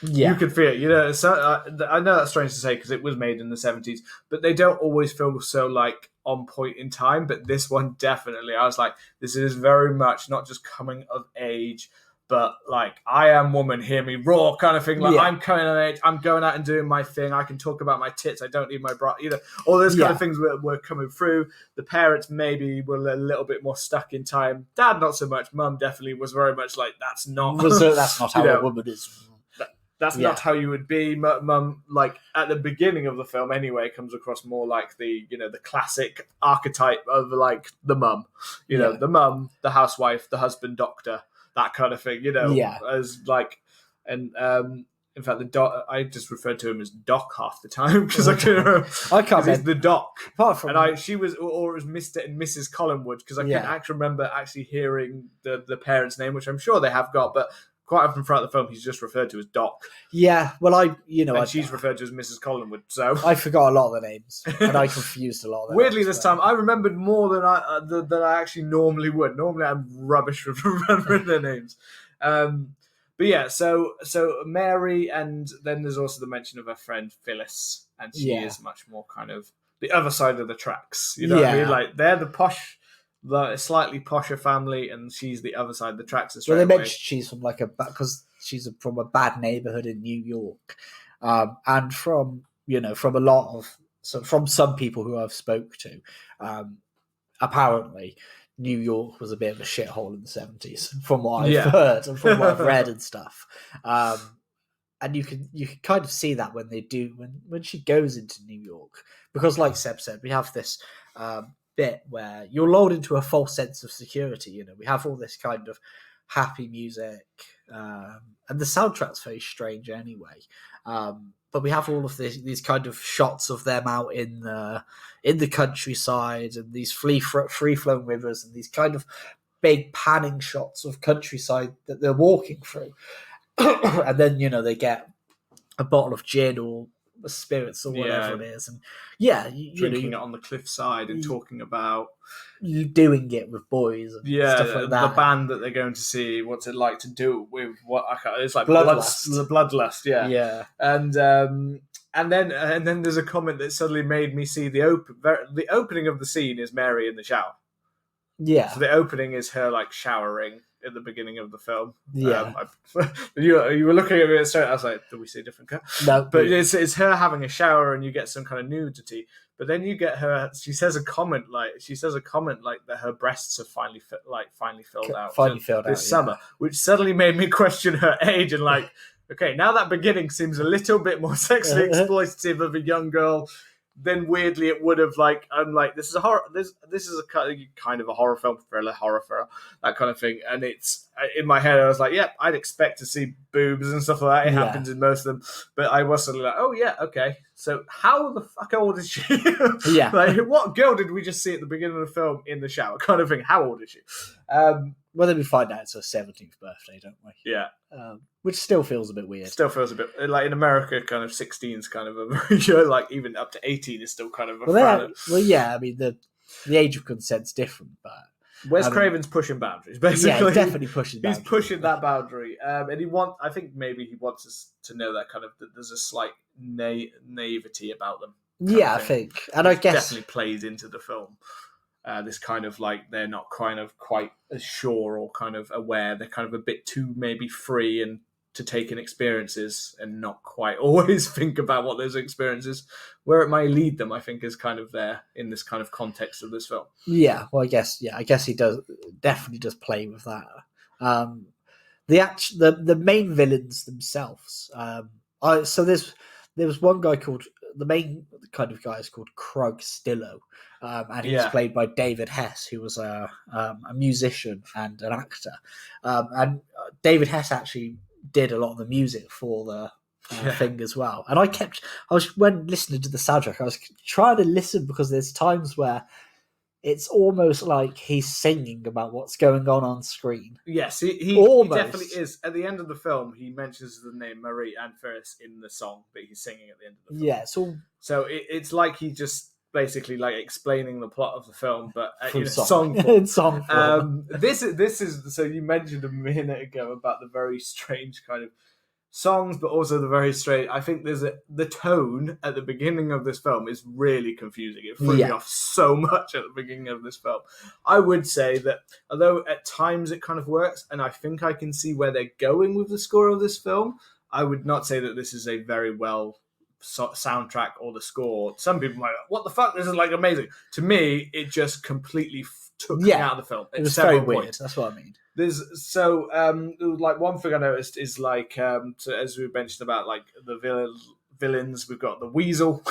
Yeah. You could feel it, you know. So I know that's strange to say because it was made in the 70s, but they don't always feel so like on point in time. But this one definitely, I was like, this is very much not just coming of age, but like, I am woman, hear me roar kind of thing. Like, I'm coming of age, I'm going out and doing my thing. I can talk about my tits. I don't need my bra. You know, all those kind of things were coming through. The parents maybe were a little bit more stuck in time. Dad, not so much. Mum definitely was very much like, that's not how a woman is. That's not how you would be. Mum, like, at the beginning of the film anyway, comes across more like the, you know, the classic archetype of, like, the mum. You know, the mum, the housewife, the husband, doctor, that kind of thing, you know. As, like, and, in fact, the doc, I just referred to him as Doc half the time, because I can't remember. I can't remember. He's the Doc. Apart from she was, or it was Mr. and Mrs. Collingwood, because I can't actually remember actually hearing the parents' name, which I'm sure they have got, but quite often throughout the film, he's just referred to as Doc. Yeah, well, and she's referred to as Mrs. Collingwood. So I forgot a lot of the names, and I confused a lot of them. Weirdly, this time I remembered more than I actually normally would. Normally, I'm rubbish with remembering their names. But yeah, so Mary, and then there's also the mention of her friend Phyllis, and she is much more kind of the other side of the tracks. You know what I mean? Like, they're the posh. The slightly posher family, and she's the other side of the tracks. Well, they mentioned she's from because she's from a bad neighborhood in New York, and from a lot of from some people who I've spoke to, apparently New York was a bit of a shithole in the 70s, from what I've heard and from what I've read and stuff. And you can kind of see that when they do when she goes into New York, because like Seb said, we have this bit where you're lulled into a false sense of security. You know, we have all this kind of happy music, and the soundtrack's very strange anyway. But we have all of these kind of shots of them out in the countryside, and these free flowing rivers, and these kind of big panning shots of countryside that they're walking through. And then, you know, they get a bottle of gin or spirits or whatever it is, and drinking it on the cliffside and talking about you doing it with boys and stuff like that. The band that they're going to see, what's it like to do with it's like Bloodlust. The Bloodlust, and then there's a comment that suddenly made me see the opening of the scene is Mary in the shower. Yeah, so the opening is her like showering at the beginning of the film. Yeah, you were looking at me straight. I was like, "Did we see a different cut?" No, but it's her having a shower, and you get some kind of nudity. But then you get her. She says a comment like that her breasts have finally filled out this summer, which suddenly made me question her age and like, okay, now that beginning seems a little bit more sexually exploitative of a young girl. Then weirdly it would have like, I'm like, this is a horror. This is a kind of a horror film, thriller, that kind of thing. And it's in my head, I was like, yeah, I'd expect to see boobs and stuff like that. It happens in most of them, but I was suddenly like, oh yeah, okay. So how the fuck old is she? Yeah, like what girl did we just see at the beginning of the film in the shower? Kind of thing. How old is she? Well, then we find out it's her 17th birthday, don't we? Yeah. Which still feels a bit weird. Still feels a bit like in America, kind of 16 is kind of a like even up to 18 is still kind of a yeah. I mean the age of consent's different, but Wes Craven's pushing boundaries. Basically, yeah, he's definitely pushing. He's pushing that boundary, and I think maybe he wants us to know that kind of that there's a slight naivety about them. Yeah, I think, and I guess definitely plays into the film. This kind of like they're not kind of quite as sure or kind of aware. They're kind of a bit too maybe free and to take in experiences and not quite always think about what those experiences, where it might lead them, I think is kind of there in this kind of context of this film. Yeah, well, I guess he definitely does play with that. The main villains themselves. So there was one guy called, the main kind of guy is called Krug Stillo, and he's played by David Hess, who was a musician and an actor. And David Hess actually did a lot of the music for the thing as well. And when listening to the soundtrack, I was trying to listen because there's times where it's almost like he's singing about what's going on screen. Yes, he Almost. definitely is. At the end of the film, he mentions the name Marie Anne Ferris in the song that he's singing at the end of the film. Yeah, so it's like he just basically like explaining the plot of the film, but in song song form. in song form. This is so you mentioned a minute ago about the very strange kind of songs, but also the very strange. I think the tone at the beginning of this film is really confusing. It threw me off so much at the beginning of this film. I would say that although at times it kind of works, and I think I can see where they're going with the score of this film, I would not say that this is a very well soundtrack or the score. Some people might go, what the fuck, this is like amazing. To me, it just completely took me out of the film. It was very weird. That's what I mean. There's like one thing I noticed is like as we mentioned about like the villains, we've got the Weasel,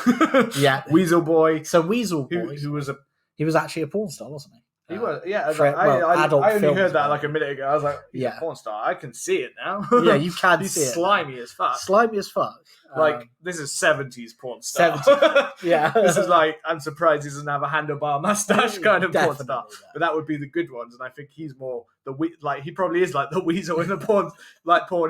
Weasel Boy. So Weasel Boy, he was actually a porn star, wasn't he? He was, yeah. I only heard that like a minute ago. I was like, he's a porn star. I can see it now. Yeah, you can he's see it. He's slimy as fuck. Slimy as fuck. Like, this is 70s porn star. 70s. Yeah. This is like, I'm surprised he doesn't have a handlebar mustache kind of porn star. But that would be the good ones. And I think he's more he probably is like the Weasel in the porn.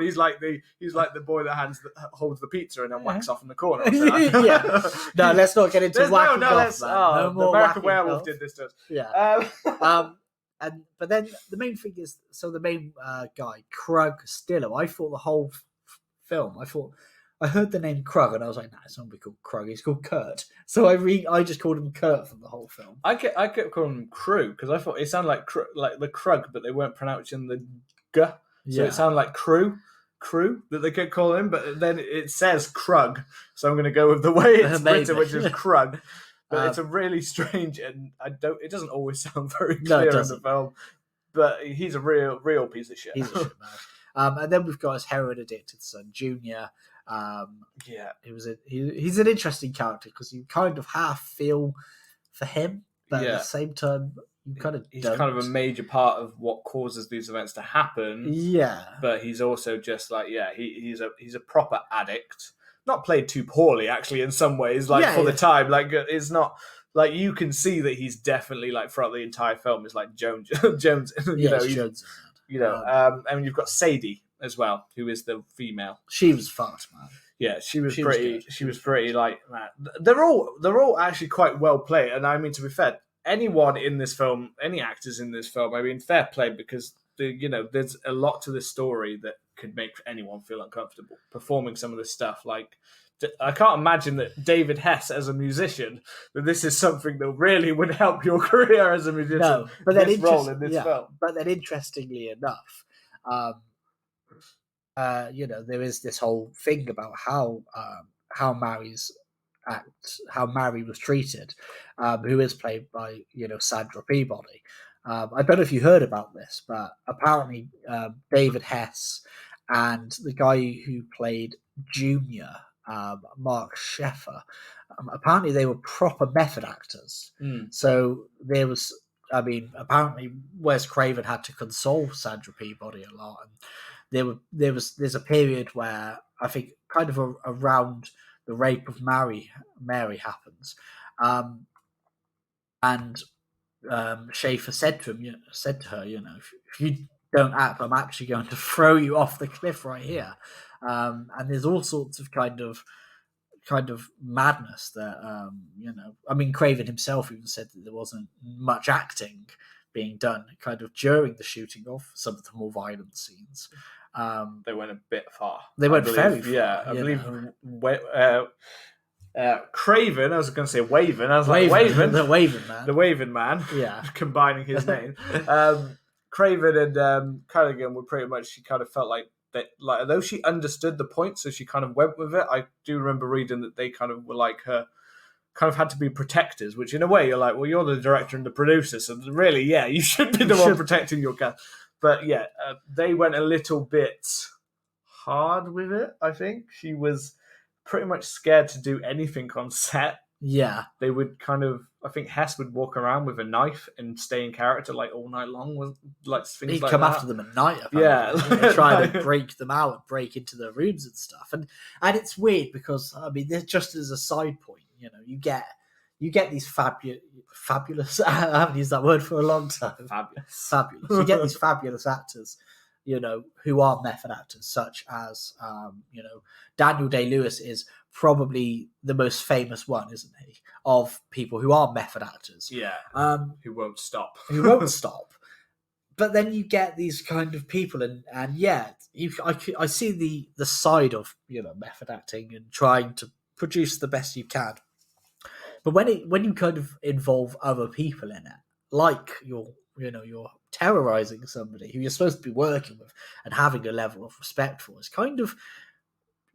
He's like the boy that holds the pizza and then whacks off in the corner. Yeah. No, let's not get into whacking off. The American Werewolf did this to us. Yeah. But then the main thing is, so the main guy, Krug Stillo, I thought the whole film, I heard the name Krug and I was like, nah, it's not be called Krug, he's called Kurt. So I just called him Kurt for the whole film. I kept calling him Crew because I thought it sounded like the Krug, but they weren't pronouncing the G. So it sounded like Crew that they kept calling him, but then it says Krug. So I'm going to go with the way it's written, which is Krug. But it's a really strange, and it doesn't always sound very clear in the film. But he's a real piece of shit. He's a shit man. And then we've got his heroin addicted son, Junior. He's an interesting character because you kind of half feel for him, but at the same time, you kind of he's kind of a major part of what causes these events to happen. Yeah, but he's also just like he's a proper addict. Not played too poorly, actually, in some ways. The time, like it's not like you can see that he's definitely like throughout the entire film is like Jones. Jones, Jones. And you've got Sadie as well, who is the female. She was fast, man. Yeah, she was pretty like, man. They're all actually quite well played, and I mean, to be fair, anyone in this film, any actors in this film, I mean, fair play, because there's a lot to this story that could make anyone feel uncomfortable performing some of this stuff. Like, I can't imagine that David Hess as a musician, that this is something that really would help your career as a musician. No, but this role in this film. But then, interestingly enough, there is this whole thing about how Mary was treated, who is played by Sandra Peabody. I don't know if you heard about this, but apparently David Hess and the guy who played Junior, Mark Sheffer, apparently they were proper method actors. So there was, apparently Wes Craven had to console Sandra Peabody a lot, and there's a period where I think kind of around the rape of Mary happens, and Schaefer said to her, if you don't act, I'm actually going to throw you off the cliff right here. And there's all sorts of kind of madness that Craven himself even said that there wasn't much acting being done kind of during the shooting of some of the more violent scenes. They went a bit far. They went very far. Yeah, I believe Craven, I was going to say Waven. I was like, Waven. The Waven man. The Waven man. Yeah. Combining his name. Craven and Callaghan were pretty much, she kind of felt like that, like, although she understood the point, so she kind of went with it. I do remember reading that they kind of were like her, kind of had to be protectors, which in a way you're like, well, you're the director and the producer, so really, you should be the one protecting your cast. But they went a little bit hard with it, I think. She was pretty much scared to do anything on set. Yeah. They would kind of, I think Hess would walk around with a knife and stay in character like all night long. He'd come after them at night, apparently. Yeah. Try to break them out, break into their rooms and stuff. And it's weird because, just as a side point, you get you get these fabulous. I haven't used that word for a long time. Fabulous. You get these fabulous actors, who are method actors, such as, Daniel Day-Lewis is probably the most famous one, isn't he, of people who are method actors. Yeah. Who won't stop. Who won't stop. But then you get these kind of people, and I see the side of method acting and trying to produce the best you can. But when you kind of involve other people in it, like you're terrorizing somebody who you're supposed to be working with and having a level of respect for, it's kind of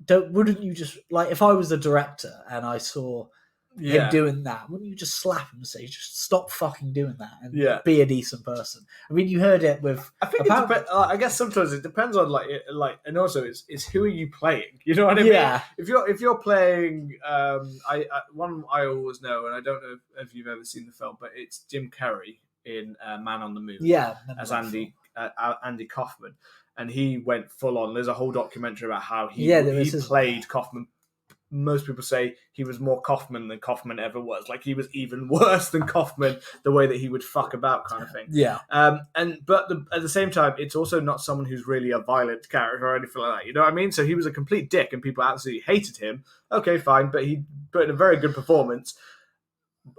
wouldn't you just, like, if I was the director and I saw him doing that, wouldn't you just slap him and say, just stop fucking doing that and be a decent person? I mean, you heard it with. I think I guess sometimes it depends on and also it's who are you playing? You know what I mean? Yeah. If you're playing, one I always know, and I don't know if you've ever seen the film, but it's Jim Carrey in Man on the Moon. Yeah. As Andy Kaufman, and he went full on. There's a whole documentary about how he played Kaufman. Most people say he was more Kaufman than Kaufman ever was. Like, he was even worse than Kaufman, the way that he would fuck about, kind of thing. Yeah. But at the same time, it's also not someone who's really a violent character or anything like that. You know what I mean? So he was a complete dick, and people absolutely hated him. Okay, fine, but he put in a very good performance,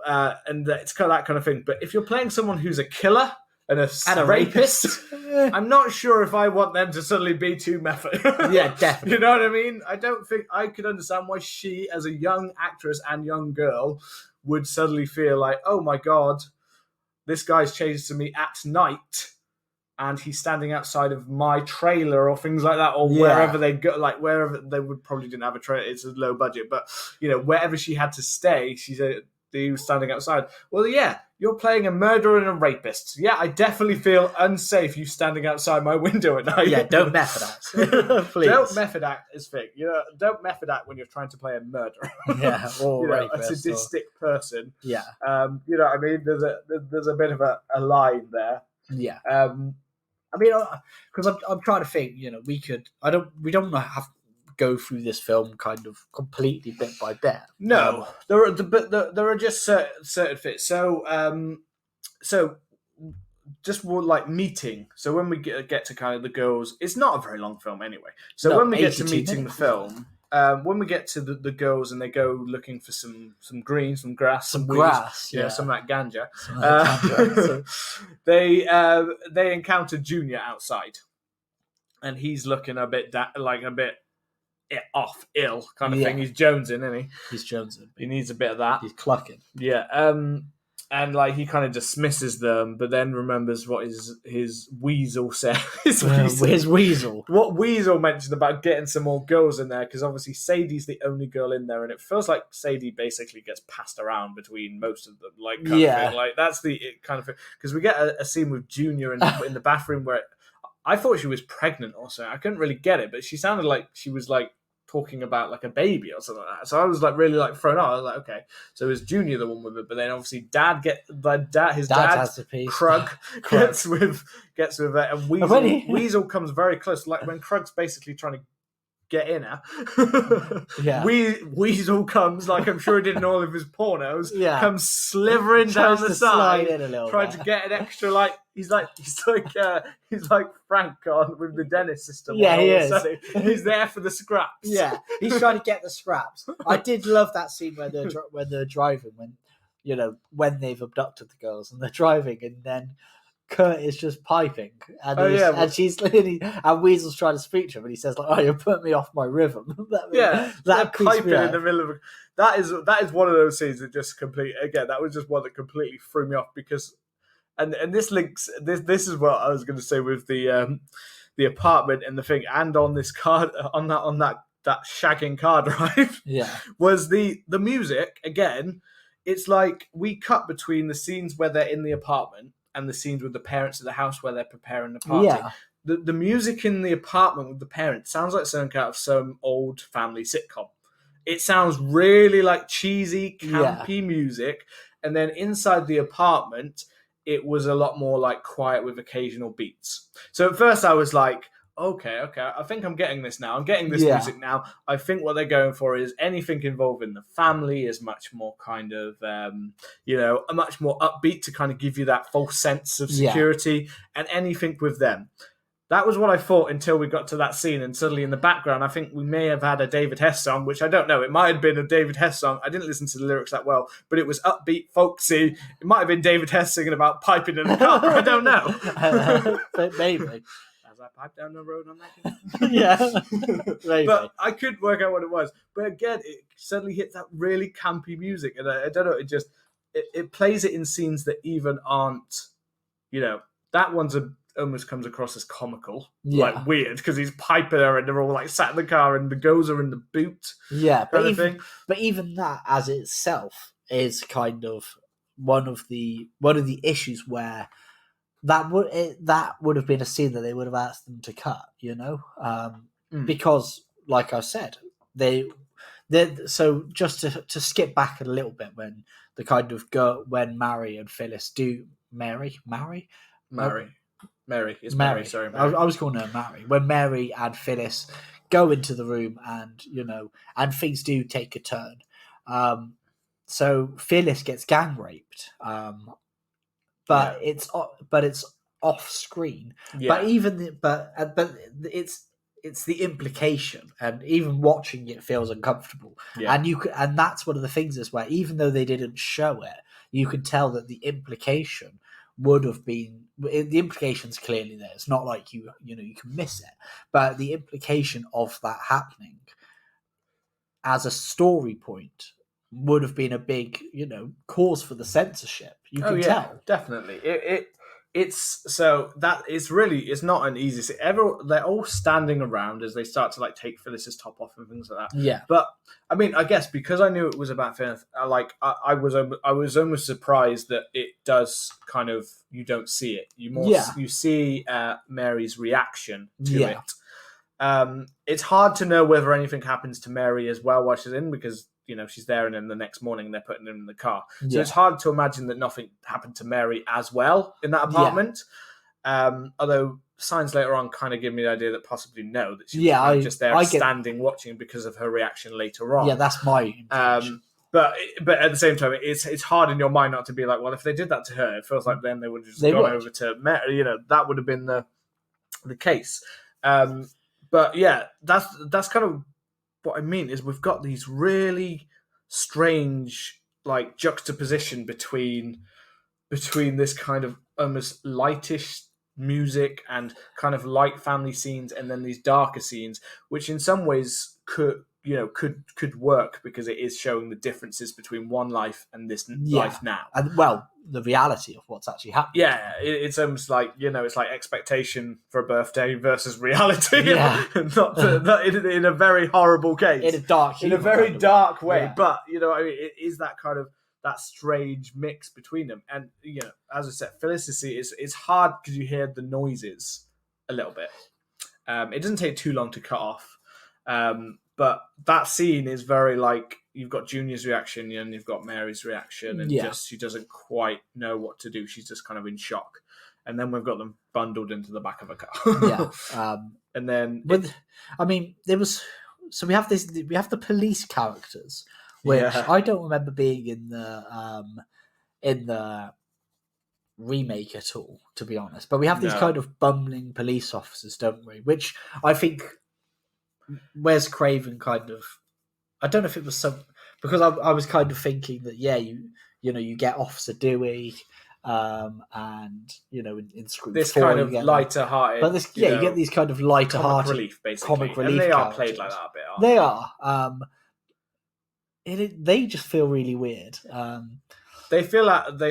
and it's kind of that kind of thing. But if you're playing someone who's a killer and a rapist, I'm not sure if I want them to suddenly be too method. Yeah, definitely. You know what I mean? I don't think I could understand why she, as a young actress and young girl, would suddenly feel like, oh my God, this guy's changed to me at night and he's standing outside of my trailer or things like that, or wherever they go, like wherever they would probably didn't have a trailer. It's a low budget, but wherever she had to stay, he was standing outside. Well, yeah, you're playing a murderer and a rapist. Yeah, I definitely feel unsafe you standing outside my window at night. Yeah, don't method act. Please. Don't method act as thing. Don't method act when you're trying to play a murderer. Yeah, or a sadistic person. Yeah. You know what I mean? There's a bit of a line there. Yeah. I mean, because I'm trying to think, we don't have go through this film kind of completely bit by bit. No, there are just certain fits. So just more like meeting. So when we get to kind of the girls, it's not a very long film anyway. So when we get to meeting the film, when we get to the girls and they go looking for some green, some grass, some grass, weeds, some of that ganja. They encounter Junior outside, and he's looking a bit ill kind of thing. He's jonesing, isn't he? He's jonesing. He needs a bit of that. He's clucking. Yeah. And like he kind of dismisses them, but then remembers what his weasel said. His weasel. What Weasel mentioned about getting some more girls in there, because obviously Sadie's the only girl in there, and it feels like Sadie basically gets passed around between most of them. Like, kind of thing. Like that's the kind of thing. Because we get a scene with Junior in the bathroom where I thought she was pregnant or something. I couldn't really get it, but she sounded like she was like talking about like a baby or something like that. So I was like really like thrown out. I was like, okay, so is Junior the one with it? But then obviously his dad has a piece. Krug gets with it, and Weasel comes very close. Like when Krug's basically trying to get in her. Weasel comes, like I'm sure he did in all of his pornos, comes slithering down the side, trying to get an extra, like he's like Frank on with the dentist system. Yeah, he is. He's there for the scraps. Yeah, he's trying to get the scraps. I did love that scene where they're driving, when they've abducted the girls and they're driving, and then Kurt is just piping, and and Weasel's trying to speak to him, and he says like, "Oh, you put me off my rhythm." that piping in the middle of that is one of those scenes that just that was just one that completely threw me off, because and this links this is what I was going to say with the apartment and the thing, and on this car on that shagging car drive was the music again. It's like we cut between the scenes where they're in the apartment and the scenes with the parents at the house where they're preparing the party. Yeah. The music in the apartment with the parents sounds like something out of some old family sitcom. It sounds really like cheesy, campy music. And then inside the apartment, it was a lot more like quiet with occasional beats. So at first I was like, okay, I think I'm getting this now. I'm getting this Yeah. music now. I think what they're going for is anything involving the family is much more kind of, a much more upbeat to kind of give you that false sense of security, and anything with them. That was what I thought until we got to that scene, and suddenly in the background, I think we may have had a David Hess song, which I don't know. It might have been a David Hess song. I didn't listen to the lyrics that well, but it was upbeat, folksy. It might have been David Hess singing about piping in the car. I don't know. Maybe. As I pipe down the road on that. Yeah. Maybe. But I couldn't work out what it was. But again, it suddenly hits that really campy music, and I don't know. It plays it in scenes that even aren't, that one's almost comes across as comical, like weird, because he's piping her and they're all like sat in the car and the goes are in the boot. Yeah, but even that as itself is kind of one of the issues where that would have been a scene that they would have asked them to cut, because like I said, so just to skip back a little bit when the kind of when Mary and Phyllis do Mary. It's Mary. Sorry, Mary. I was calling her Mary. When Mary and Phyllis go into the room, and and things do take a turn. So Phyllis gets gang raped, but it's off screen. Yeah. But it's the implication, and even watching it feels uncomfortable. Yeah. And that's one of the things is where even though they didn't show it, you can tell that the implication would have been. The implication's clearly there. It's not like you can miss it, but the implication of that happening as a story point would have been a big cause for the censorship. You can tell definitely. It's not an easy scene. They're all standing around as they start to like take Phyllis's top off and things like that. Yeah, but I mean, I guess because I knew it was about Phyllis, I was almost surprised that it does kind of, you don't see it. You see Mary's reaction to it. It's hard to know whether anything happens to Mary as well while she's in, because she's there, and then the next morning they're putting her in the car. So it's hard to imagine that nothing happened to Mary as well in that apartment. Although signs later on kind of give me the idea that possibly no, that she was just there standing watching because of her reaction later on. Yeah, that's my impression. But at the same time, it's hard in your mind not to be like, well, if they did that to her, it feels like then they would have just gone over to Mary. That would have been the case. But yeah, that's kind of what I mean, is we've got these really strange like juxtaposition between this kind of almost lightish music and kind of light family scenes, and then these darker scenes, which in some ways could work because it is showing the differences between one life and this life now, and the reality of what's actually happening. Yeah, it's almost like it's like expectation for a birthday versus reality. Yeah, not in a very horrible case, in a very dark way. Yeah. But it is that kind of that strange mix between them, and as I said, Felicity is hard because you hear the noises a little bit. It doesn't take too long to cut off, but that scene is very like, you've got Junior's reaction and you've got Mary's reaction, and just she doesn't quite know what to do. She's just kind of in shock, and then we've got them bundled into the back of a car. And then there was, so we have the police characters, which I don't remember being in the remake at all, to be honest. But we have these kind of bumbling police officers, don't we? Which I think Wes Craven kind of, I don't know if it was because I was kind of thinking that you get Officer Dewey, and in Scream this 4, kind of lighter hearted, but you get these kind of lighter hearted comic relief, and they are played like that a bit. They are. They just feel really weird. They feel out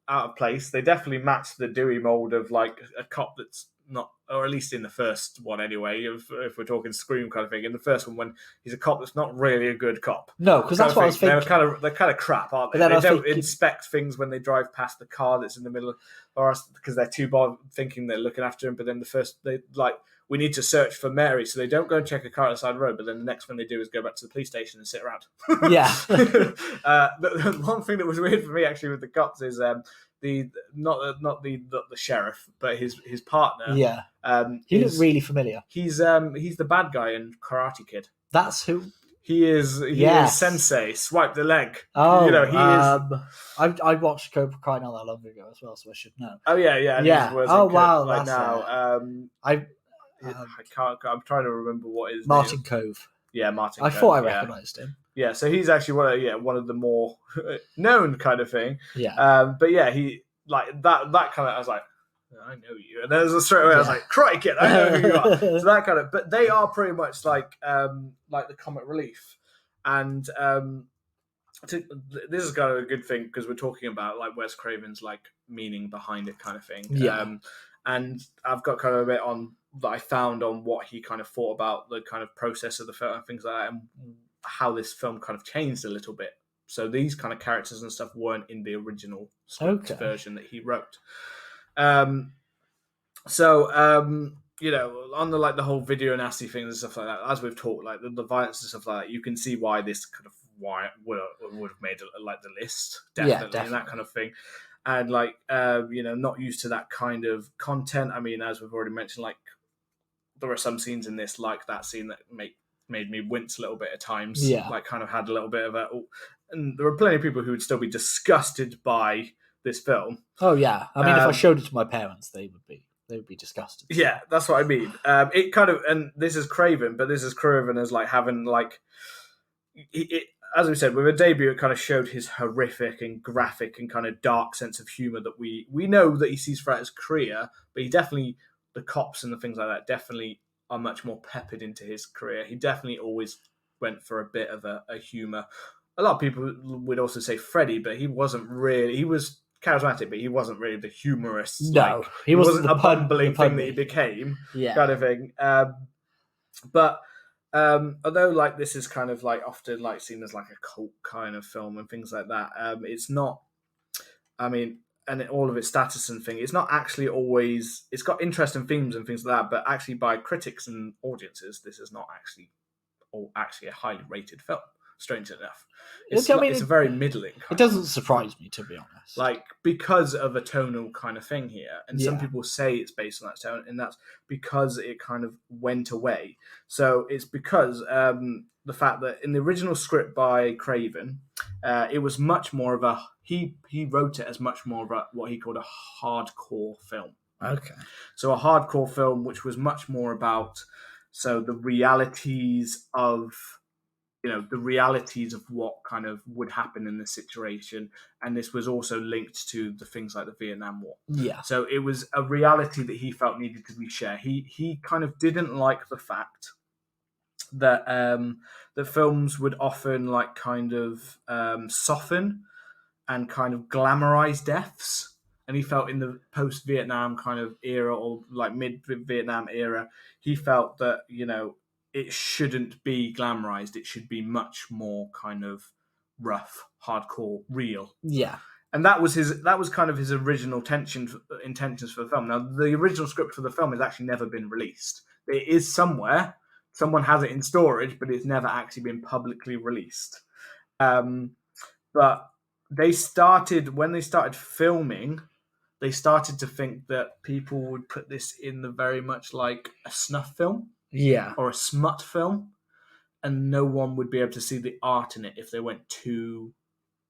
of place. They definitely match the Dewey mold of like a cop that's not, or at least in the first one anyway, if we're talking Scream kind of thing. In the first one, when he's a cop that's not really a good cop. No, because that's what I was thinking. They're kind of crap, aren't they? They don't inspect things when they drive past the car that's in the middle, or because they're too bothered thinking they're looking after him. But then we need to search for Mary. So they don't go and check a car on the side of the road, but then the next thing they do is go back to the police station and sit around. Yeah. The one thing that was weird for me actually with the cops is not the sheriff, but his partner. Yeah. He looked really familiar. He's the bad guy in Karate Kid. That's who. He is Sensei. Swipe the leg. Oh, he is. I watched Cobra Kai not that long ago as well, so I should know. Oh yeah. Yeah. Oh wow. Right now, I can't. I'm trying to remember what his Martin name. Cove. Yeah, Martin. I thought I recognised him. Yeah, so he's actually one of the more known kind of thing. Yeah. But yeah, he like that kind of. I was like, I know you, and then straight away I was like, "Crikey, kid, I know who you are." So that kind of, but they are pretty much like the comic relief, and this is kind of a good thing because we're talking about like Wes Craven's like meaning behind it kind of thing. Yeah. And I've got kind of a bit on that I found on what he kind of thought about the kind of process of the film and things like that, and how this film kind of changed a little bit. So these kind of characters and stuff weren't in the original script version that he wrote. On the whole video nasty thing and stuff like that, as we've talked, like the violence and stuff like that, you can see why this kind of would have made like the list, definitely, and that kind of thing. And like not used to that kind of content. I mean, as we've already mentioned, like there are some scenes in this, like that scene that made me wince a little bit at times. Yeah. Like kind of had a little bit of and there were plenty of people who would still be disgusted by this film. Oh yeah, I mean, if I showed it to my parents, they would be disgusted. Yeah, that's what I mean. It kind of, and this is Craven, but this is Craven as like having like as we said, with a debut, it kind of showed his horrific and graphic and kind of dark sense of humor that we know that he sees throughout his career, but he definitely, the cops and the things like that definitely are much more peppered into his career. He definitely always went for a bit of a humor. A lot of people would also say Freddy, but he wasn't really. He was charismatic, but he wasn't really the humorous. No, like, he wasn't a bumbling thing that he became, kind of thing. But although like this is kind of like often like seen as like a cult kind of film and things like that, it's not. I mean, and all of its status and thing, it's not actually always. It's got interesting themes and things like that, but actually by critics and audiences, this is not actually a highly rated film. Strange enough, it's a very middling. It doesn't surprise me, to be honest. Like, because of a tonal kind of thing here, and some people say it's based on that tone, and that's because it kind of went away. So it's because the fact that in the original script by Craven, it was much more of a he wrote it as much more of what he called a hardcore film. Okay. So a hardcore film, which was much more about the realities of. The realities of what kind of would happen in this situation. And this was also linked to the things like the Vietnam War. Yeah. So it was a reality that he felt needed to be shared. He kind of didn't like the fact that the films would often like kind of soften and kind of glamorize deaths. And he felt in the post-Vietnam kind of era, or like mid-Vietnam era, he felt that, it shouldn't be glamorized. It should be much more kind of rough, hardcore, real. Yeah. And that was kind of his original intentions for the film. Now, the original script for the film has actually never been released. It is somewhere. Someone has it in storage, but it's never actually been publicly released. But when they started filming, they started to think that people would put this in the very much like a snuff film. Yeah. Or a smut film, and no one would be able to see the art in it if they went too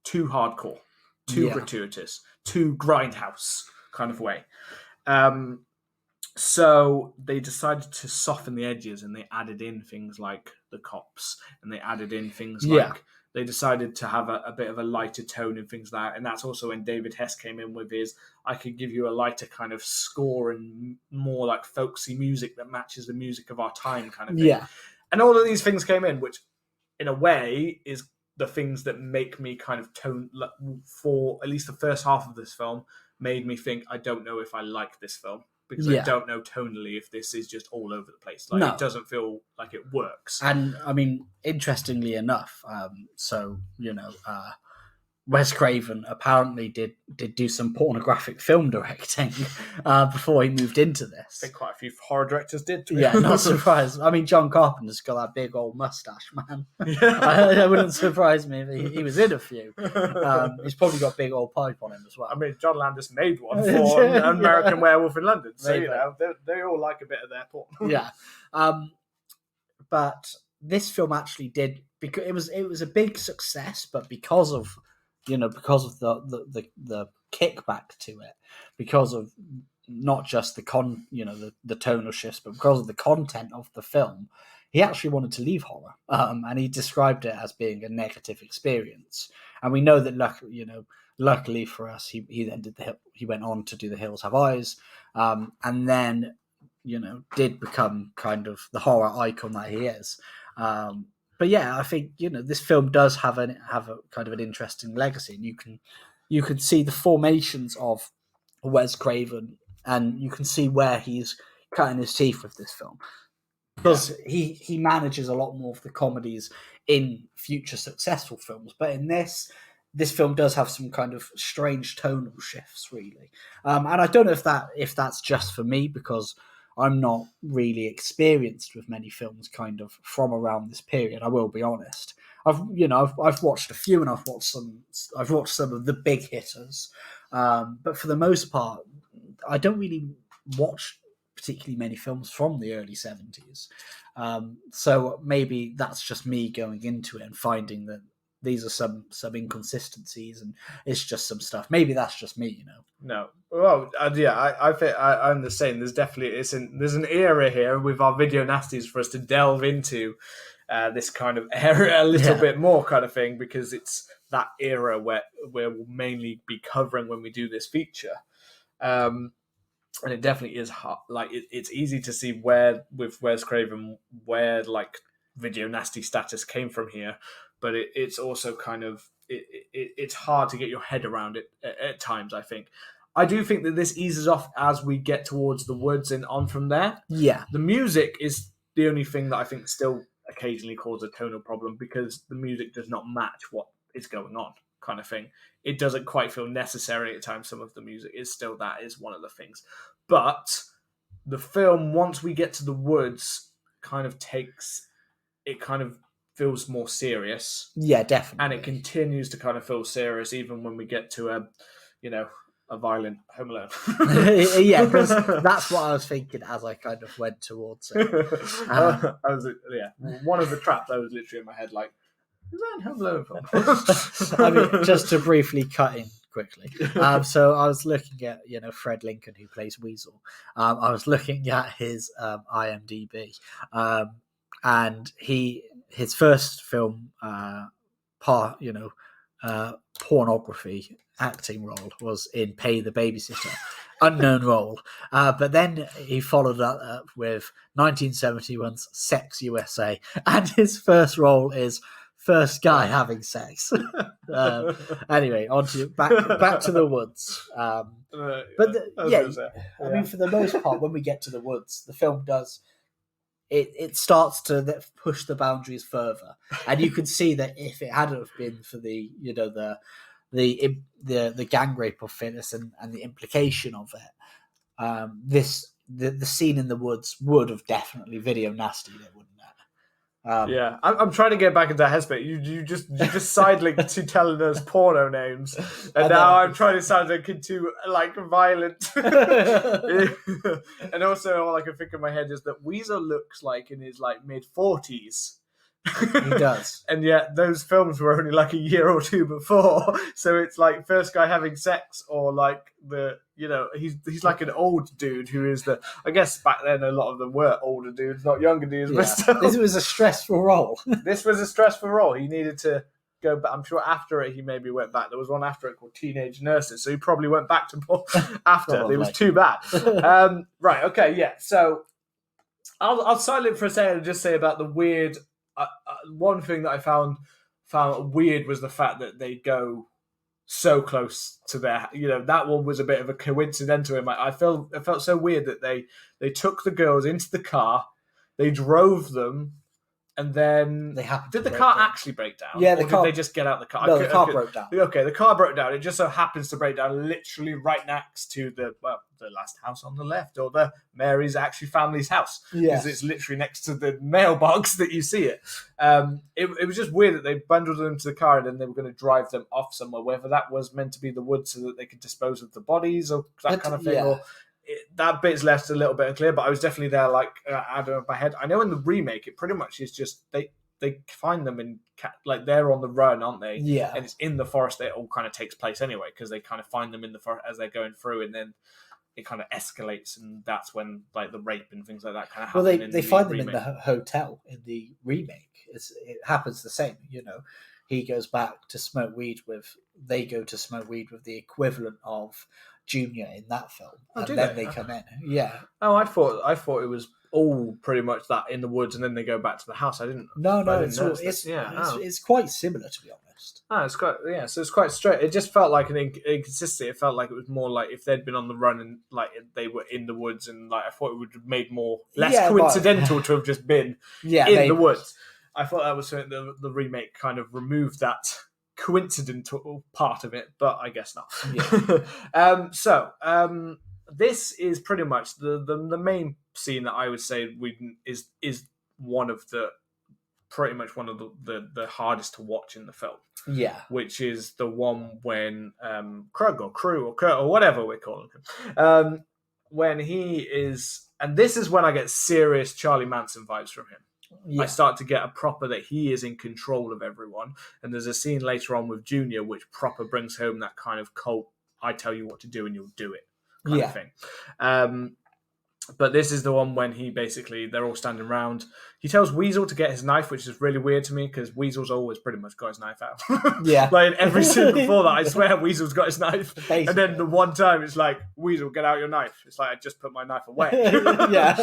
hardcore, too gratuitous, too grindhouse kind of way. So they decided to soften the edges, and they added in things like the cops, and they added in things like they decided to have a bit of a lighter tone and things like that. And that's also when David Hess came in with his, I could give you a lighter kind of score and more like folksy music that matches the music of our time kind of thing. Yeah. And all of these things came in, which in a way is the things that make me kind of for at least the first half of this film, made me think, I don't know if I like this film. Because I don't know tonally if this is just all over the place. Like, it doesn't feel like it works. And, I mean, interestingly enough, Wes Craven apparently did do some pornographic film directing before he moved into I this. think quite a few horror directors did. Yeah, not surprised. I mean, John Carpenter's got that big old mustache, man. Yeah. It wouldn't surprise me if he was in a few. He's probably got a big old pipe on him as well. I mean, John Landis made one for an American Werewolf in London, so Maybe. you know they all like a bit of their porn. Yeah, but this film actually did, because it was a big success, but because of the kickback to it, because of not just the tonal shifts, but because of the content of the film, he actually wanted to leave horror, and he described it as being a negative experience. And we know that luckily for us, he then he went on to do The Hills Have Eyes, and then did become kind of the horror icon that he is. But yeah, I think this film does have a kind of an interesting legacy, and you can see the formations of Wes Craven, and you can see where he's cutting his teeth with this film, because he manages a lot more of the comedies in future successful films, but in this film does have some kind of strange tonal shifts, really. And I don't know if that's just for me, because I'm not really experienced with many films kind of from around this period. I will be honest. I've watched a few, and I've watched some of the big hitters, but for the most part, I don't really watch particularly many films from the early 70s. So maybe that's just me going into it and finding that these are some inconsistencies, and it's just some stuff. Maybe that's just me, No, well, yeah, I think I'm the same. There's definitely there's an era here with our video nasties for us to delve into this kind of area a little bit more, kind of thing, because it's that era where we'll mainly be covering when we do this feature. And it definitely is hard. Like it's easy to see where with Wes Craven where like video nasty status came from here, but it's also kind of it's hard to get your head around it at times. I do think that this eases off as we get towards the woods and on from there. Yeah, the music is the only thing that I think still occasionally causes a tonal problem, because the music does not match what is going on, kind of thing. It doesn't quite feel necessary at times. Some of the music is still, that is one of the things. But the film, once we get to the woods, kind of feels more serious. Yeah, definitely. And it continues to kind of feel serious even when we get to a violent Home Alone. Yeah, because that's what I was thinking as I kind of went towards it. One of the traps I was literally in my head like, is that a Home Alone film? I mean, just to briefly cut in quickly. So I was looking at, Fred Lincoln, who plays Weasel. I was looking at his IMDb, and his first film, pornography acting role was in Pay the Babysitter, unknown role. But then he followed that up with 1971's Sex USA, and his first role is First Guy Having Sex. Anyway, on to back to the woods. I mean, for the most part, when we get to the woods, the film does. It starts to push the boundaries further, and you can see that if it hadn't have been for the gang rape of Phyllis and the implication of it, the scene in the woods would have definitely video nasty, wouldn't it? I'm trying to get back into that headspace. You just sidelinked to telling us porno names, and now I'm trying to sidelinked into like violent. And also, all I can think in my head is that Weezer looks like in his like mid-40s. He does, and yet those films were only like a year or two before. So it's like First Guy Having Sex, or like he's like an old dude who is I guess back then a lot of them were older dudes, not younger dudes. Yeah. But still, this was a stressful role. This was a stressful role. He needed to go back. I'm sure after it he maybe went back. There was one after it called Teenage Nurses, so he probably went back to after. It was too bad. Right. Okay. Yeah. So I'll silent for a second and just say about the weird. One thing that I found weird was the fact that they go so close to their, that one was a bit of a coincidental. It felt so weird that they took the girls into the car, they drove them And then did the car actually break down? Yeah, or did they just get out the car? No, the car broke down. Okay, the car broke down. It just so happens to break down literally right next to the last house on the left, or the Mary's actually family's house. Because it's literally next to the mailbox that you see it. It was just weird that they bundled them into the car and then they were going to drive them off somewhere, whether that was meant to be the woods so that they could dispose of the bodies or that kind of thing, or... that bit's left a little bit unclear, but I was definitely there, like, out of my head. I know in the remake, it pretty much is just they find them in like they're on the run, aren't they? Yeah, and it's in the forest that it all kind of takes place anyway, because they kind of find them in the forest as they're going through, and then it kind of escalates, and that's when like the rape and things like that kind of happen. Well, they find them in the hotel in the remake. It happens the same, you know. He goes back to smoke weed with. They go to smoke weed with the equivalent of Junior in that film, and then they come in. Yeah. Oh, I thought it was all pretty much that in the woods, and then they go back to the house. I didn't. No, it's quite similar, to be honest. Oh, it's quite So it's quite straight. It just felt like an inconsistency. It felt like it was more like if they'd been on the run and like they were in the woods, and like I thought it would have made less coincidental to have just been in the woods. I thought that was something the remake kind of removed that coincidental part of it, but I guess not. Yeah. This is pretty much the main scene that I would say is one of the hardest to watch in the film. Yeah, which is the one when Krug or Crew or Kurt or whatever we're calling him, when he is, and this is when I get serious Charlie Manson vibes from him. Yeah. I start to get a proper that he is in control of everyone. And there's a scene later on with Junior which proper brings home that kind of cult, I tell you what to do and you'll do it kind of thing. But this is the one when he basically, they're all standing around. He tells Weasel to get his knife, which is really weird to me because Weasel's always pretty much got his knife out. Yeah. Like every scene before that, I swear Weasel's got his knife. Basically. And then the one time it's like, Weasel, get out your knife. It's like, I just put my knife away. Yeah.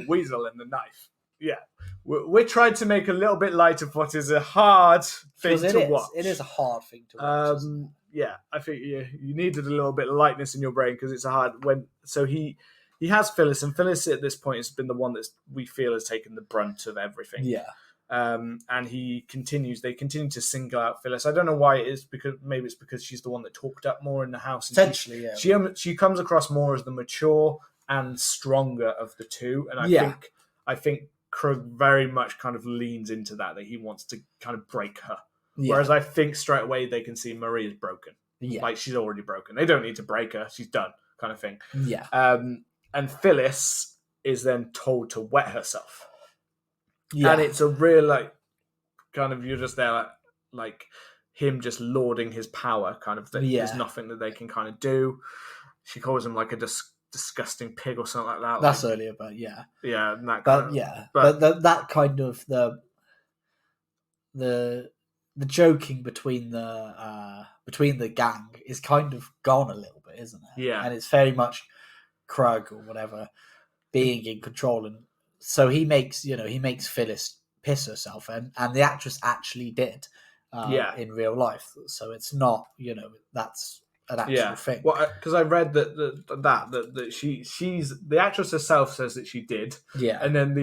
Weasel and the knife. Yeah. We're trying to make a little bit light of what is a hard thing to watch. It is a hard thing to watch. Yeah, I think you needed a little bit of lightness in your brain because it's a hard when. So he has Phyllis, and Phyllis at this point has been the one that we feel has taken the brunt of everything. Yeah. And they continue to single out Phyllis. I don't know why it is, because maybe it's because she's the one that talked up more in the house. Potentially, yeah. She comes across more as the mature and stronger of the two, and I think Krug very much kind of leans into that he wants to kind of break her. Yeah. Whereas I think straight away they can see Marie is broken. Yeah. Like she's already broken. They don't need to break her. She's done, kind of thing. Yeah. And Phyllis is then told to wet herself. Yeah. And it's a real, like, kind of, you're just there, like him just lauding his power, kind of thing. Yeah. There's nothing that they can kind of do. She calls him like a disgusting pig or something like that. That's earlier, but yeah. Yeah. And that that kind of the joking between the gang is kind of gone a little bit, isn't it? Yeah. And it's very much Krug or whatever being in control, and so he makes Phyllis piss herself, and the actress actually did in real life. So it's not, that's an actual thing. Well, because I read that she's the actress herself says that she did. Yeah. And then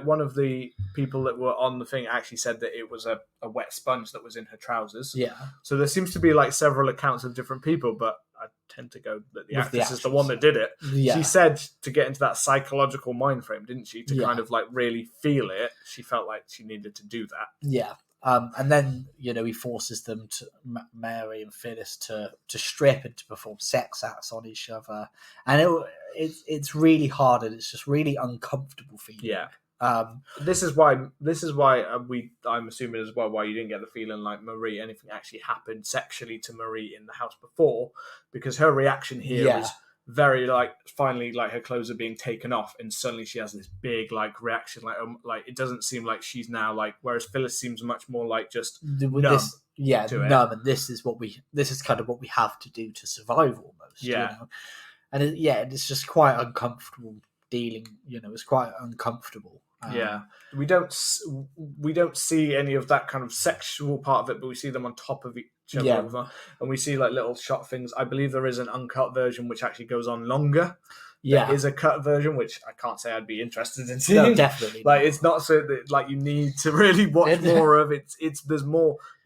one of the people that were on the thing actually said that it was a wet sponge that was in her trousers. Yeah. So there seems to be like several accounts of different people, but I tend to go that the actress is the one that did it. Yeah. She said to get into that psychological mind frame, didn't she? To kind of like really feel it. She felt like she needed to do that. Yeah. And then, he forces them to, Mary and Phyllis, to strip and to perform sex acts on each other. And it's really hard, and it's just really uncomfortable feeling. Yeah. This is why I'm assuming as well why you didn't get the feeling like anything actually happened sexually to Marie in the house before, because her reaction here is very finally her clothes are being taken off and suddenly she has this big reaction like it doesn't seem like she's now whereas Phyllis seems much more like just numb. Numb, and this is kind of what we have to do to survive almost. And it's just quite uncomfortable dealing. It's quite uncomfortable. We don't see any of that kind of sexual part of it, but we see them on top of each other, and we see little shot things. I believe there is an uncut version which actually goes on longer, Yeah. There is a cut version, which I can't say I'd be interested in seeing. No, definitely Like, not. it's not so that like you need to really watch more of it. There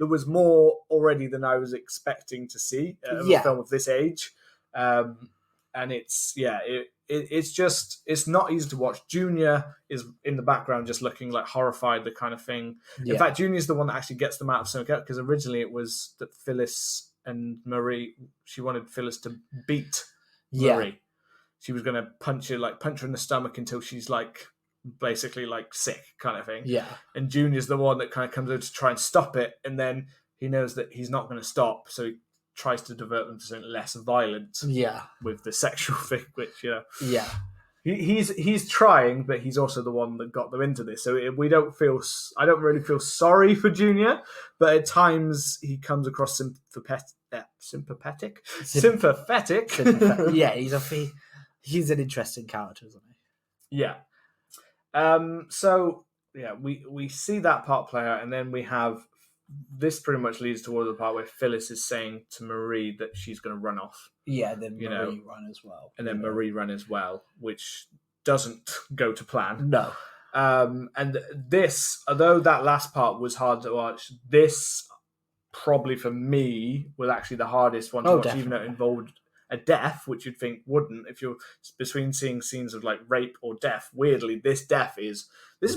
was more already than I was expecting to see of a film of this age. And it's not easy to watch. Junior is in the background just looking like horrified, the kind of thing. In fact, Junior's the one that actually gets them out of something, because originally it was that Phyllis and Marie, she wanted Phyllis to beat Marie. She was going to punch her in the stomach until she's like basically like sick, kind of thing. Yeah. And Junior's the one that kind of comes over to try and stop it, and then he knows that he's not going to stop, so he tries to divert them to something less violent. Yeah. With the sexual thing, which Yeah. He's trying, but he's also the one that got them into this. So I don't really feel sorry for Junior, but at times he comes across sympathetic. Yeah, he's an interesting character, isn't he? Yeah. So yeah, we see that part play out, and then we have this pretty much leads towards the part where Phyllis is saying to Marie that she's going to run off. Yeah, then Marie run as well. And then Marie run as well, which doesn't go to plan. No. And this, although that last part was hard to watch, this probably for me was actually the hardest one to watch, definitely. even though it involved a death, which you'd think wouldn't. If you're between seeing scenes of like rape or death, weirdly, this is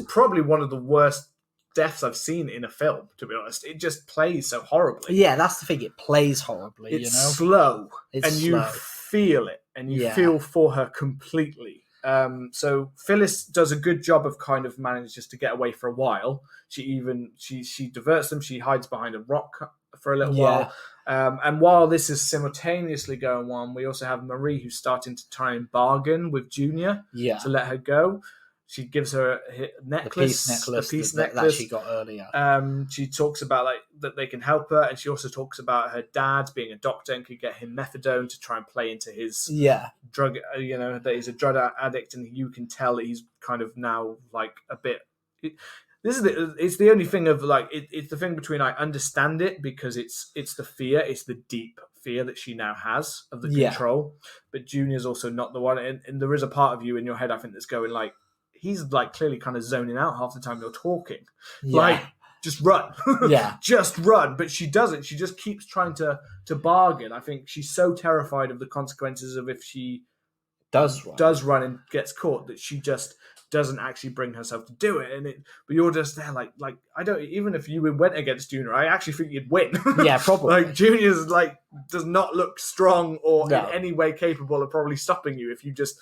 probably one of the worst deaths I've seen in a film, to be honest. It just plays so horribly. Yeah, that's the thing. It plays horribly, it's slow. You feel it, and you feel for her completely. So Phyllis does a good job of kind of manages to get away for a while. She diverts them. She hides behind a rock for a little while. And while this is simultaneously going on, we also have Marie, who's starting to try and bargain with Junior to let her go. She gives her a necklace, the piece necklace that she got earlier. She talks about like that they can help her, and she also talks about her dad being a doctor and could get him methadone to try and play into his drug. That he's a drug addict, and you can tell that he's kind of now like a bit. It's the only thing of like it's the thing between I understand it because it's the fear, it's the deep fear that she now has of the control, but Junior's also not the one, and there is a part of you in your head I think that's going like. He's like clearly kind of zoning out half the time you're talking. Like, just run. Just run. But she doesn't. She just keeps trying to bargain. I think she's so terrified of the consequences of if she does run and gets caught that she just doesn't actually bring herself to do it. But you're just there like I don't, even if you went against Junior, I actually think you'd win. Yeah, probably. Like Junior's like does not look strong or in any way capable of probably stopping you if you just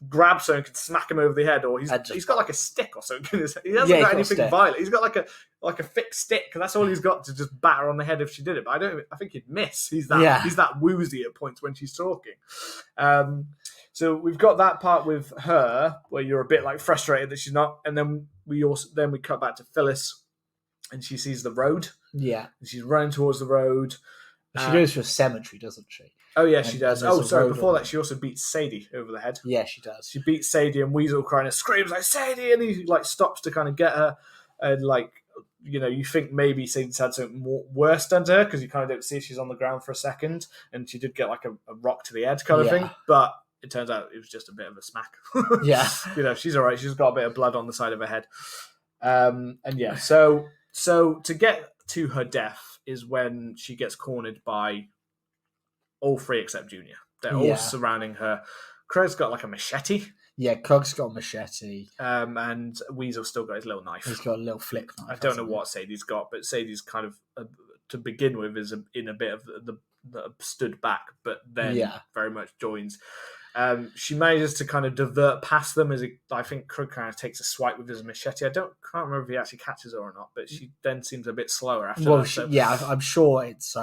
grab something and smack him over the head, or he's got like a stick or something. He hasn't got anything violent. He's got like a thick stick, and that's all he's got to just batter on the head if she did it. But I think he'd miss. He's that woozy at points when she's talking. So we've got that part with her where you're a bit like frustrated that she's not, and then we cut back to Phyllis, and she sees the road. Yeah, and she's running towards the road. She goes to a cemetery, doesn't she? Oh, yeah, she does. Oh, sorry, before that, she also beats Sadie over the head. Yeah, she does. She beats Sadie, and Weasel kind of screams, like, Sadie! And he, like, stops to kind of get her. And, like, you think maybe Sadie's had something worse done to her, because you kind of don't see she's on the ground for a second. And she did get, like, a rock to the head kind of thing. But it turns out it was just a bit of a smack. Yeah. She's all right. She's got a bit of blood on the side of her head. And, yeah, so to get to her death is when she gets cornered by all three except Junior. They're all surrounding her. Krug's got like a machete. Yeah, Krug's got a machete. And Weasel's still got his little knife. He's got a little flick knife. I don't know what Sadie's got, but Sadie's kind of, to begin with, is in a bit of the stood back, but then very much joins. She manages to kind of divert past them I think Krug kind of takes a swipe with his machete. I can't remember if he actually catches her or not, but she then seems a bit slower after that. I'm sure it's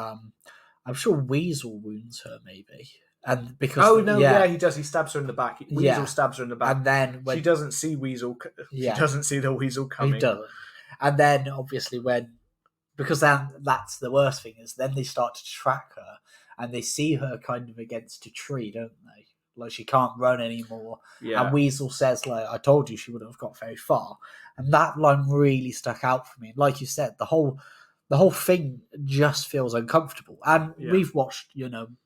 I'm sure Weasel wounds her maybe, and because he does. He stabs her in the back. Weasel stabs her in the back, and then she doesn't see Weasel. She doesn't see the Weasel coming. He doesn't, and then obviously because that's the worst thing is then they start to track her, and they see her kind of against a tree, don't they? Like she can't run anymore. Yeah. And Weasel says, like, I told you she wouldn't have got very far. And that line really stuck out for me. And like you said, the whole thing just feels uncomfortable. And we've watched,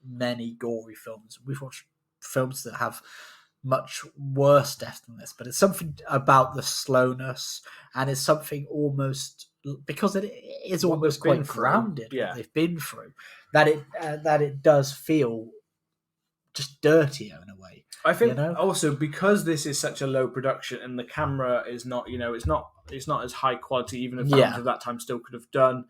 many gory films. We've watched films that have much worse death than this, but it's something about the slowness, and it's something almost because it is What almost they've been quite through. grounded. Yeah. What they've been through, that it does feel just dirtier in a way. I think you know? also because this is such a low production and the camera is not, it's not as high quality, even if films of that time still could have done.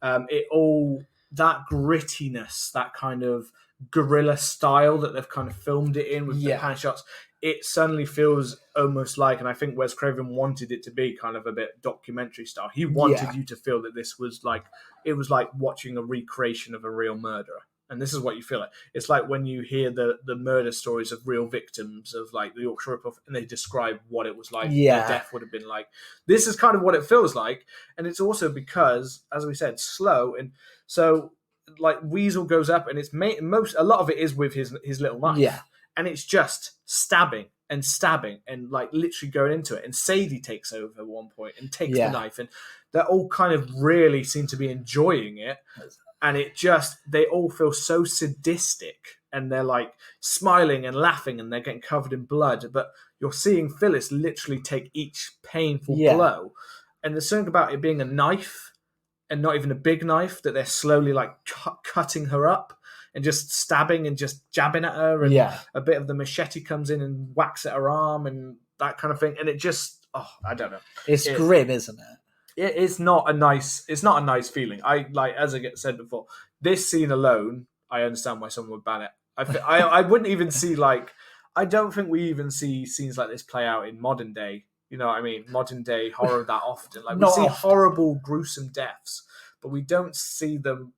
It all that grittiness, that kind of guerrilla style that they've kind of filmed it in with the pan shots. It suddenly feels almost like, and I think Wes Craven wanted it to be kind of a bit documentary style. He wanted you to feel that this was like, it was like watching a recreation of a real murderer. And this is what you feel like. It's like when you hear the murder stories of real victims of like the Yorkshire Rip-Off, and they describe what it was like, their death would have been like. This is kind of what it feels like. And it's also because, as we said, slow. And so like Weasel goes up, and it's a lot of it is with his little knife. Yeah. And it's just stabbing and like literally going into it. And Sadie takes over at one point and takes the knife, and they all kind of really seem to be enjoying it. And they all feel so sadistic, and they're like smiling and laughing, and they're getting covered in blood. But you're seeing Phyllis literally take each painful blow. And there's something about it being a knife and not even a big knife, that they're slowly like cutting her up and just stabbing and just jabbing at her. And a bit of the machete comes in and whacks at her arm and that kind of thing. And it just, I don't know. It's grim, isn't it? It's not a nice feeling. I like, as I said before, this scene alone, I understand why someone would ban it. I wouldn't even see like, I don't think we even see scenes like this play out in modern day. You know what I mean? Modern day horror that often. Like we see horrible, gruesome deaths, but we don't see them.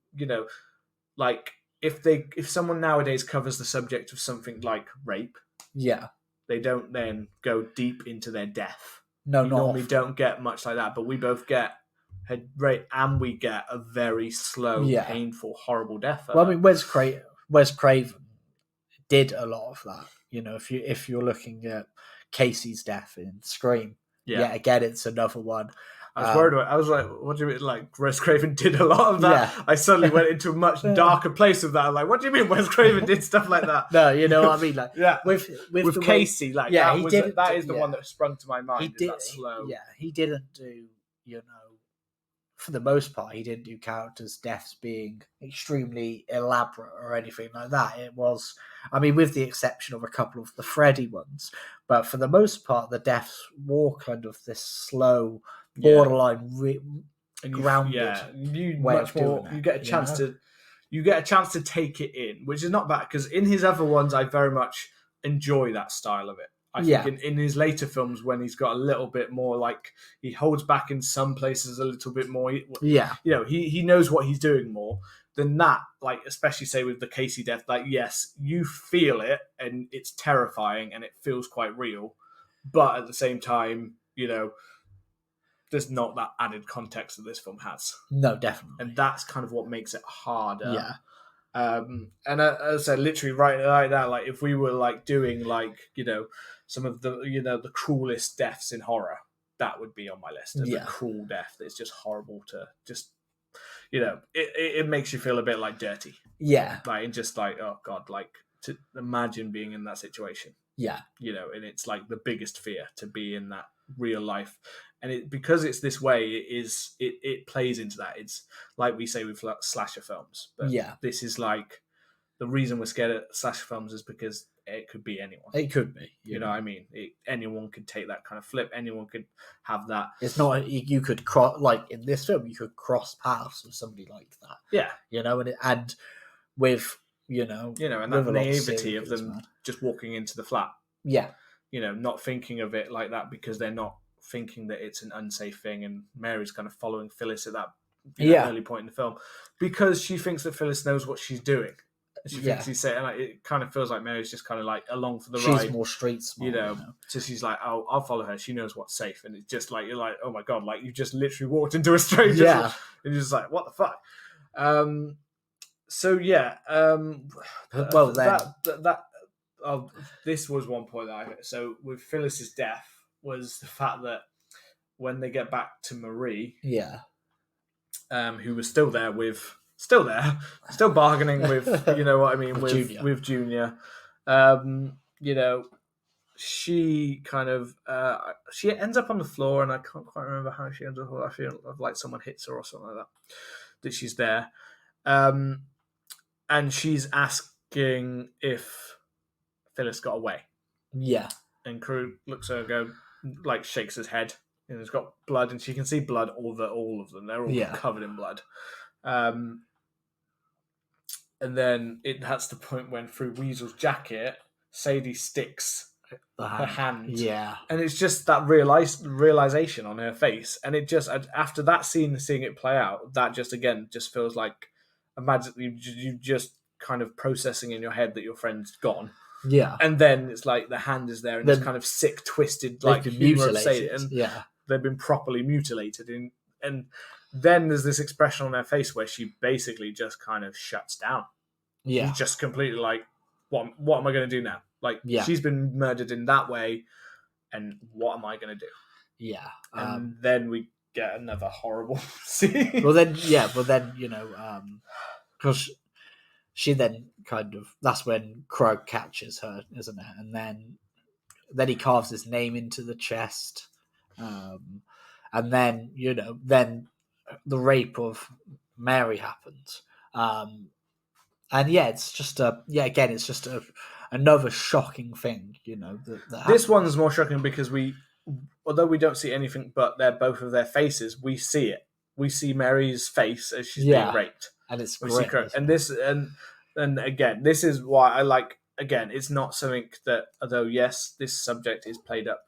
Like if someone nowadays covers the subject of something like rape, they don't then go deep into their death. No, we normally don't get much like that, but we both get a rape and we get a very slow, painful, horrible death. Well, I mean, Wes Craven did a lot of that. If you're looking at Casey's death in Scream, again, it's another one. I was worried about it. I was like, what do you mean? Like, Wes Craven did a lot of that. I suddenly went into a much darker place of that. I'm like, what do you mean Wes Craven did stuff like that? No, you know what I mean? Like, with Casey, like, that is the one that sprung to my mind. That slow. He didn't do, for the most part, he didn't do characters' deaths being extremely elaborate or anything like that. It was, I mean, with the exception of a couple of the Freddy ones, but for the most part, the deaths were kind of this slow, borderline grounded. You get a chance to take it in, which is not bad, because in his other ones, I very much enjoy that style of it. I think in his later films, when he's got a little bit more, like, he holds back in some places a little bit more. He knows what he's doing more than that. Like, especially say with the Casey death, like, yes, you feel it and it's terrifying and it feels quite real, but at the same time, there's not that added context that this film has. No, definitely, and that's kind of what makes it harder. And as I said, literally right like that, like if we were like doing like some of the the cruelest deaths in horror, that would be on my list. The cruel death that's just horrible to just it makes you feel a bit like dirty. Like, and just like, oh god, like to imagine being in that situation. And it's like the biggest fear to be in that real life. And because it's this way, it plays into that. It's like we say with slasher films, but this is like the reason we're scared of slasher films is because it could be anyone. It could be, you know what I mean? Anyone could take that kind of flip. Anyone could have that. It's not you could cross, like in this film, you could cross paths with somebody like that. And with and that naivety of them just walking into the flat. Not thinking of it like that because they're not thinking that it's an unsafe thing, and Mary's kind of following Phyllis at that early point in the film because she thinks that Phyllis knows what she's doing. She thinks he's saying, like, it kind of feels like Mary's just kind of like along for the ride. She's more street smart, So she's like, "Oh, I'll follow her. She knows what's safe." And it's just like, you're like, "Oh my god!" Like, you just literally walked into a stranger, and you're just like, "What the fuck?" This was one point that so with Phyllis's death was the fact that when they get back to Marie, who was still bargaining with, with Junior, she kind of she ends up on the floor, and I can't quite remember how she ends up. I feel like someone hits her or something like that she's there, and she's asking if Phyllis got away. Yeah. And Crew looks at her, go like shakes his head, and it's got blood, and she can see blood all of them. They're all covered in blood. And then that's the point when through Weasel's jacket, Sadie sticks her hand. Yeah. And it's just that realization on her face. And it just, after that scene, seeing it play out, that just, again, just feels like, imagine you just kind of processing in your head that your friend's gone. Yeah. And then it's like the hand is there, and it's kind of sick, twisted, like mutilated. And they've been properly mutilated. And then there's this expression on her face where she basically just kind of shuts down. Yeah. She's just completely like, what am I going to do now? Like, she's been murdered in that way, and what am I going to do? Yeah. And then we get another horrible scene. Well, then, because she then kind of, that's when Krug catches her, isn't it? And then he carves his name into the chest. And then, then the rape of Mary happens. And it's just another shocking thing, that this one's more shocking because although we don't see anything but both of their faces, we see it. We see Mary's face as she's being raped. And it's great. And again, this is why I like, again, it's not something that, although yes, this subject is played up,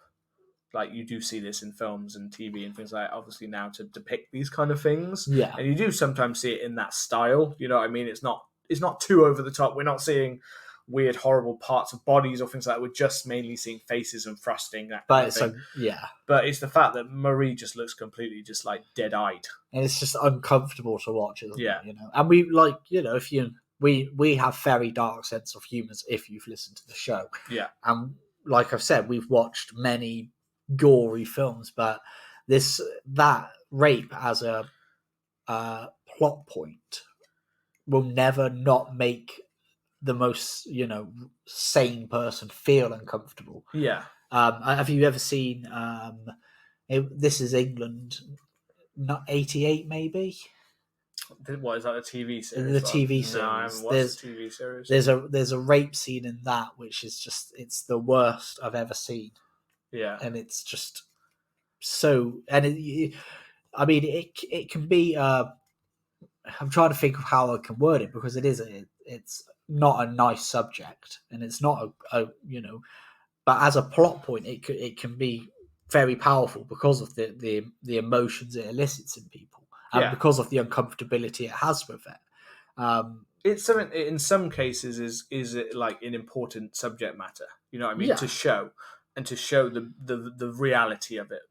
like you do see this in films and TV and things like that, obviously now to depict these kind of things. Yeah. And you do sometimes see it in that style, you know what I mean? It's not too over the top. We're not seeing weird, horrible parts of bodies or things like that. We're just mainly seeing faces and thrusting. But it's the fact that Marie just looks completely just like dead-eyed. And it's just uncomfortable to watch, isn't it? And we like, if we have very dark sense of humour if you've listened to the show. Yeah. And like I've said, we've watched many gory films, but that rape as a plot point will never not make the most sane person feel uncomfortable. Yeah. Have you ever seen This Is England, not 88 maybe? What is that, a TV series? The TV series. No, I haven't watched the TV series. There's a rape scene in that which is just, it's the worst I've ever seen. Yeah. And it's just so, and it can be I'm trying to think of how I can word it, because it's not a nice subject, and it's not but as a plot point, it can be very powerful because of the emotions it elicits in people, and because of the uncomfortability it has with it. It's something, in some cases, is it like an important subject matter, you know what I mean? To show the reality of it.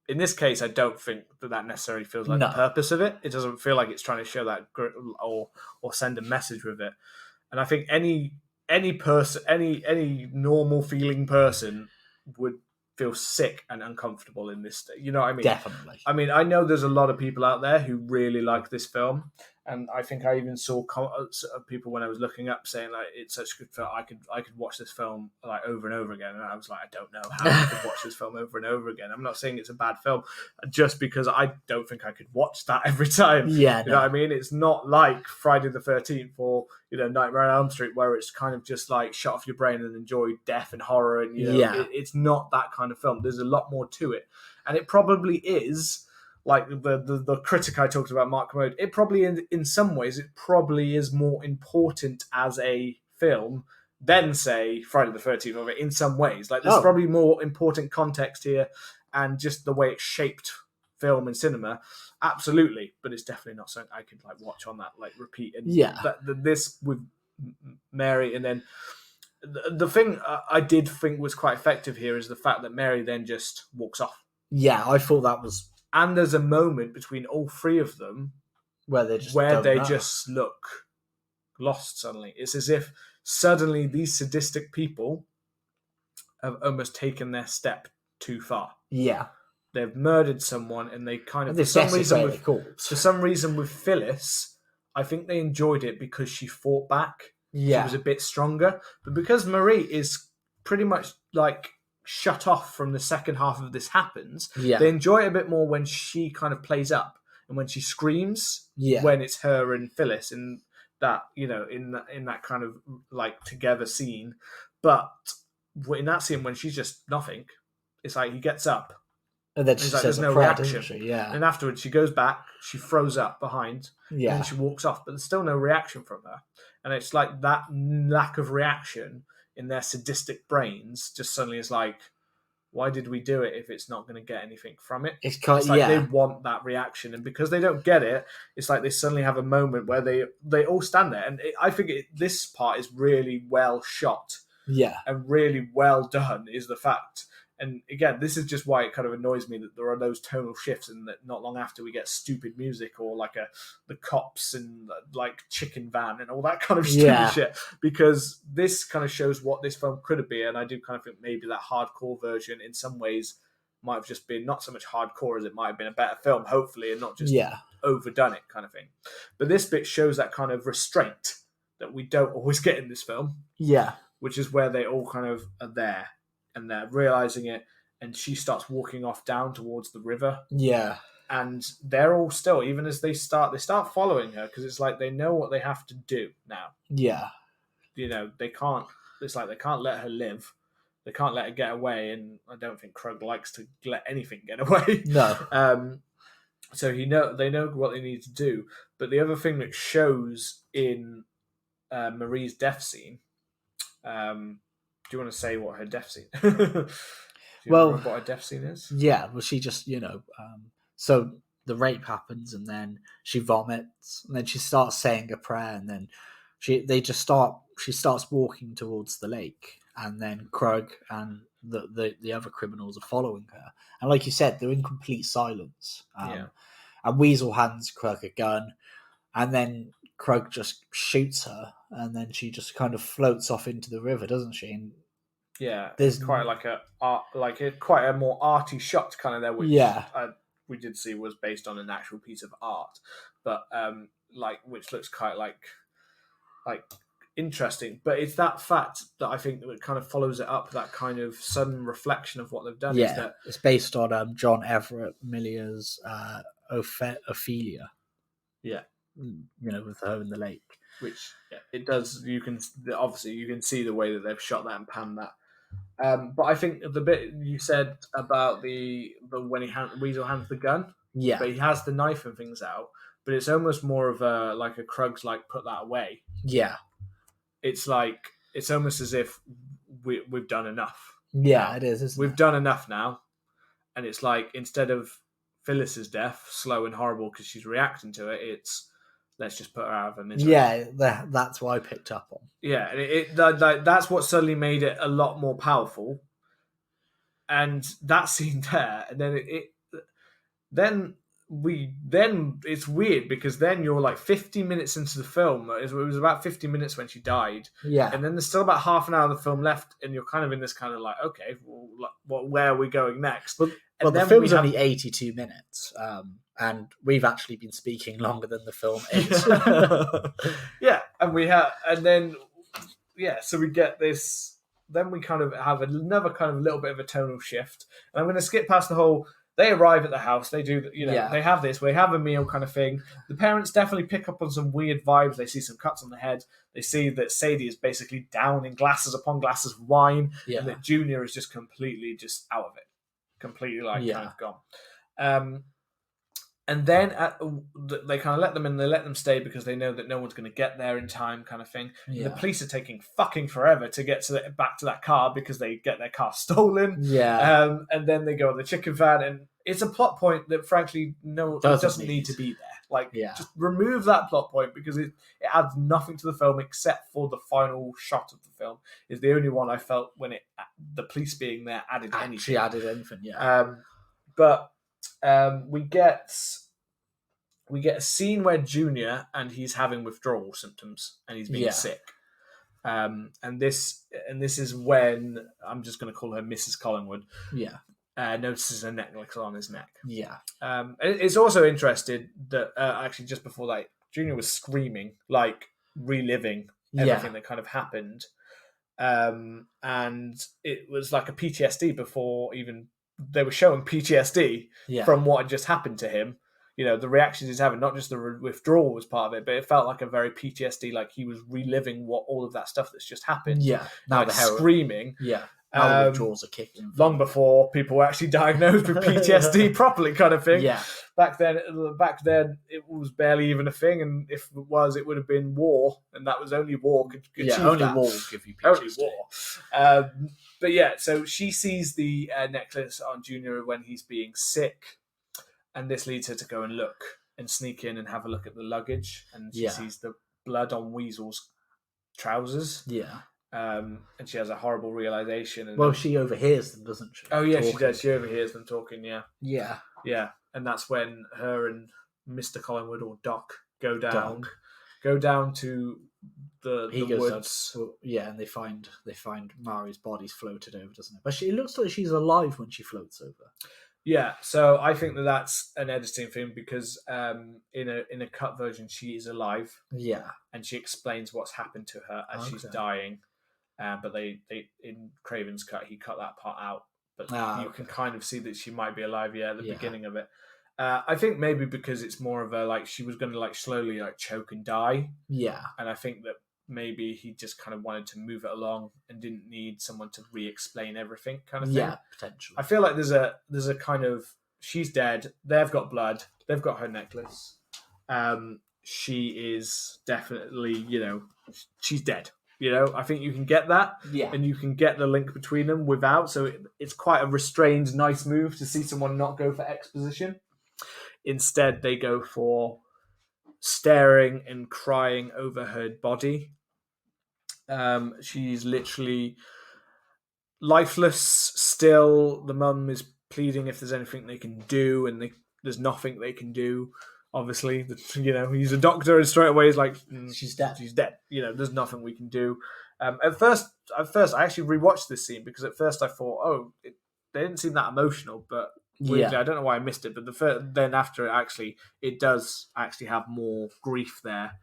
In this case, I don't think that necessarily feels like the purpose of it. It doesn't feel like it's trying to show that or send a message with it. And I think any person, any normal feeling person would feel sick and uncomfortable in this. You know what I mean? Definitely. I mean, I know there's a lot of people out there who really like this film. And I think I even saw people when I was looking up saying like it's such a good film. I could watch this film like over and over again. And I was like, I don't know how I could watch this film over and over again. I'm not saying it's a bad film, just because I don't think I could watch that every time. Yeah, you know what I mean? It's not like Friday the 13th or Nightmare on Elm Street, where it's kind of just like shut off your brain and enjoy death and horror. And it's not that kind of film. There's a lot more to it, and it probably is. Like the critic I talked about, Mark Commode, it probably in some ways it probably is more important as a film than say Friday the 13th of it. In some ways, like there's probably more important context here, and just the way it shaped film and cinema, absolutely. But it's definitely not something I could like watch on that like repeat. And this with Mary, and then the thing I did think was quite effective here is the fact that Mary then just walks off. Yeah, I thought that was. And there's a moment between all three of them where they just look lost suddenly. It's as if suddenly these sadistic people have almost taken their step too far. Yeah. They've murdered someone, and they kind of, for some reason with Phyllis, I think they enjoyed it because she fought back. Yeah. She was a bit stronger. But because Marie is pretty much like shut off from the second half of this happens. Yeah. They enjoy it a bit more when she kind of plays up and when she screams. Yeah. When it's her and Phyllis in that, in that kind of like together scene. But in that scene when she's just nothing, it's like he gets up. And then she like, says there's no prayer, reaction. doesn't she? Yeah. And afterwards she goes back, she throws up behind, Yeah. and then she walks off, but there's still no reaction from her. And it's like that lack of reaction in their sadistic brains just suddenly is like, why did we do it if it's not going to get anything from it? It's like they want that reaction, and because they don't get it, it's like they suddenly have a moment where they all stand there. And I think this part is really well shot, and really well done. Is the fact, and again, this is just why it kind of annoys me that there are those tonal shifts, and that not long after we get stupid music or like the cops and like chicken van and all that kind of stupid shit, because this kind of shows what this film could have been. And I do kind of think maybe that hardcore version in some ways might have just been not so much hardcore as it might have been a better film, hopefully, and not just overdone it kind of thing. But this bit shows that kind of restraint that we don't always get in this film, which is where they all kind of are there. And they're realizing it, and she starts walking off down towards the river. And they're all still, even as they start following her, because it's like they know what they have to do now. They can't. It's like they can't let her live. They can't let her get away, and I don't think Krug likes to let anything get away. No. So they know what they need to do. But the other thing that shows in Marie's death scene. Do you want to say what her death scene? Do you remember what her death scene is? Yeah, well, she just so the rape happens, and then she vomits, and then she starts saying a prayer, and then she starts walking towards the lake, and then Krug and the other criminals are following her, and like you said, they're in complete silence. And Weasel hands Krug a gun, and then Krug just shoots her, and then she just kind of floats off into the river, doesn't she? And there's quite quite a more arty shot kind of there, which we did see was based on an actual piece of art, but which looks quite like interesting. But it's that fact that I think that it kind of follows it up, that kind of sudden reflection of what they've done. Yeah, is that it's based on John Everett Millier's Ophelia. With her in the lake. Which it does. You can see the way that they've shot that and panned that. But I think the bit you said about the when Weasel hands the gun, but he has the knife and things out, but it's almost more of a Krug's put that away. It's like it's almost as if we've done enough. It is. We've done enough now, and it's like instead of Phyllis's death, slow and horrible because she's reacting to it, it's let's just put her out of her misery. That's what I picked up on. That's what suddenly made it a lot more powerful. And that scene there, and then it's weird because then you're 50 minutes into the film. It was about 50 minutes when she died. And then there's still about half an hour of the film left, and you're kind of in this kind of okay, well, where are we going next? Well, the film's only 82 minutes, and we've actually been speaking longer than the film is. So we get this. Then we kind of have another kind of little bit of a tonal shift, and I'm going to skip past the whole. They arrive at the house. They do, they have this. We have a meal kind of thing. The parents definitely pick up on some weird vibes. They see some cuts on the head. They see that Sadie is basically down in glasses upon glasses of wine, and that Junior is just completely just out of it. Completely kind of gone. And then they kind of let them in. They let them stay because they know that no one's going to get there in time, kind of thing. The police are taking fucking forever to get back to that car because they get their car stolen. And then they go on the chicken van, and it's a plot point that frankly doesn't need to be there. Just remove that plot point because it adds nothing to the film except for the final shot of the film is the only one I felt when the police being there added anything. But we get a scene where Junior and he's having withdrawal symptoms and he's being sick. And this is when I'm just going to call her Mrs. Collingwood. Notices a necklace on his neck. It's also interesting that actually just before that, Junior was screaming, reliving everything that kind of happened. and it was like a PTSD before even they were showing PTSD Yeah. from what had just happened to him. The reactions he's having, not just the withdrawal was part of it, but it felt like a very PTSD, like he was reliving all of that stuff that's just happened. Yeah. Now like screaming. Yeah. Now the withdrawals are kicking. Long before people were actually diagnosed with PTSD properly, kind of thing. Yeah. Back then, it was barely even a thing, and if it was, it would have been war, and that was only war could achieve only that. war will give you PTSD. Only war. But yeah, so she sees the necklace on Junior when he's being sick, and this leads her to go and look and sneak in and have a look at the luggage, and she sees the blood on Weasel's trousers. Yeah. And she has a horrible realization. And well, she overhears them, doesn't she? Oh yeah, she does. She overhears them talking. Yeah. Yeah. Yeah, and that's when her and Mr. Collingwood or Doc go down to the woods. And they find Mari's body's floated over, doesn't it? But it looks like she's alive when she floats over. Yeah, so I think that's an editing thing because in a cut version she is alive. Yeah, and she explains what's happened to her as she's dying. But they in Craven's cut he cut that part out. But you can kind of see that she might be alive, at the beginning of it. I think maybe because it's more of a, she was going to, slowly, choke and die. Yeah. And I think that maybe he just kind of wanted to move it along and didn't need someone to re-explain everything kind of thing. Yeah, potentially. I feel like there's a kind of, she's dead, they've got blood, they've got her necklace. She is definitely, she's dead. I think you can get that, and you can get the link between them without. So it's quite a restrained, nice move to see someone not go for exposition. Instead, they go for staring and crying over her body. She's literally lifeless still. The mum is pleading if there's anything they can do, and there's nothing they can do. Obviously, he's a doctor, and straight away he's like, "She's dead. She's dead." There's nothing we can do. At first, I actually rewatched this scene because at first I thought, they didn't seem that emotional, but weirdly, I don't know why I missed it. But then after it does actually have more grief there,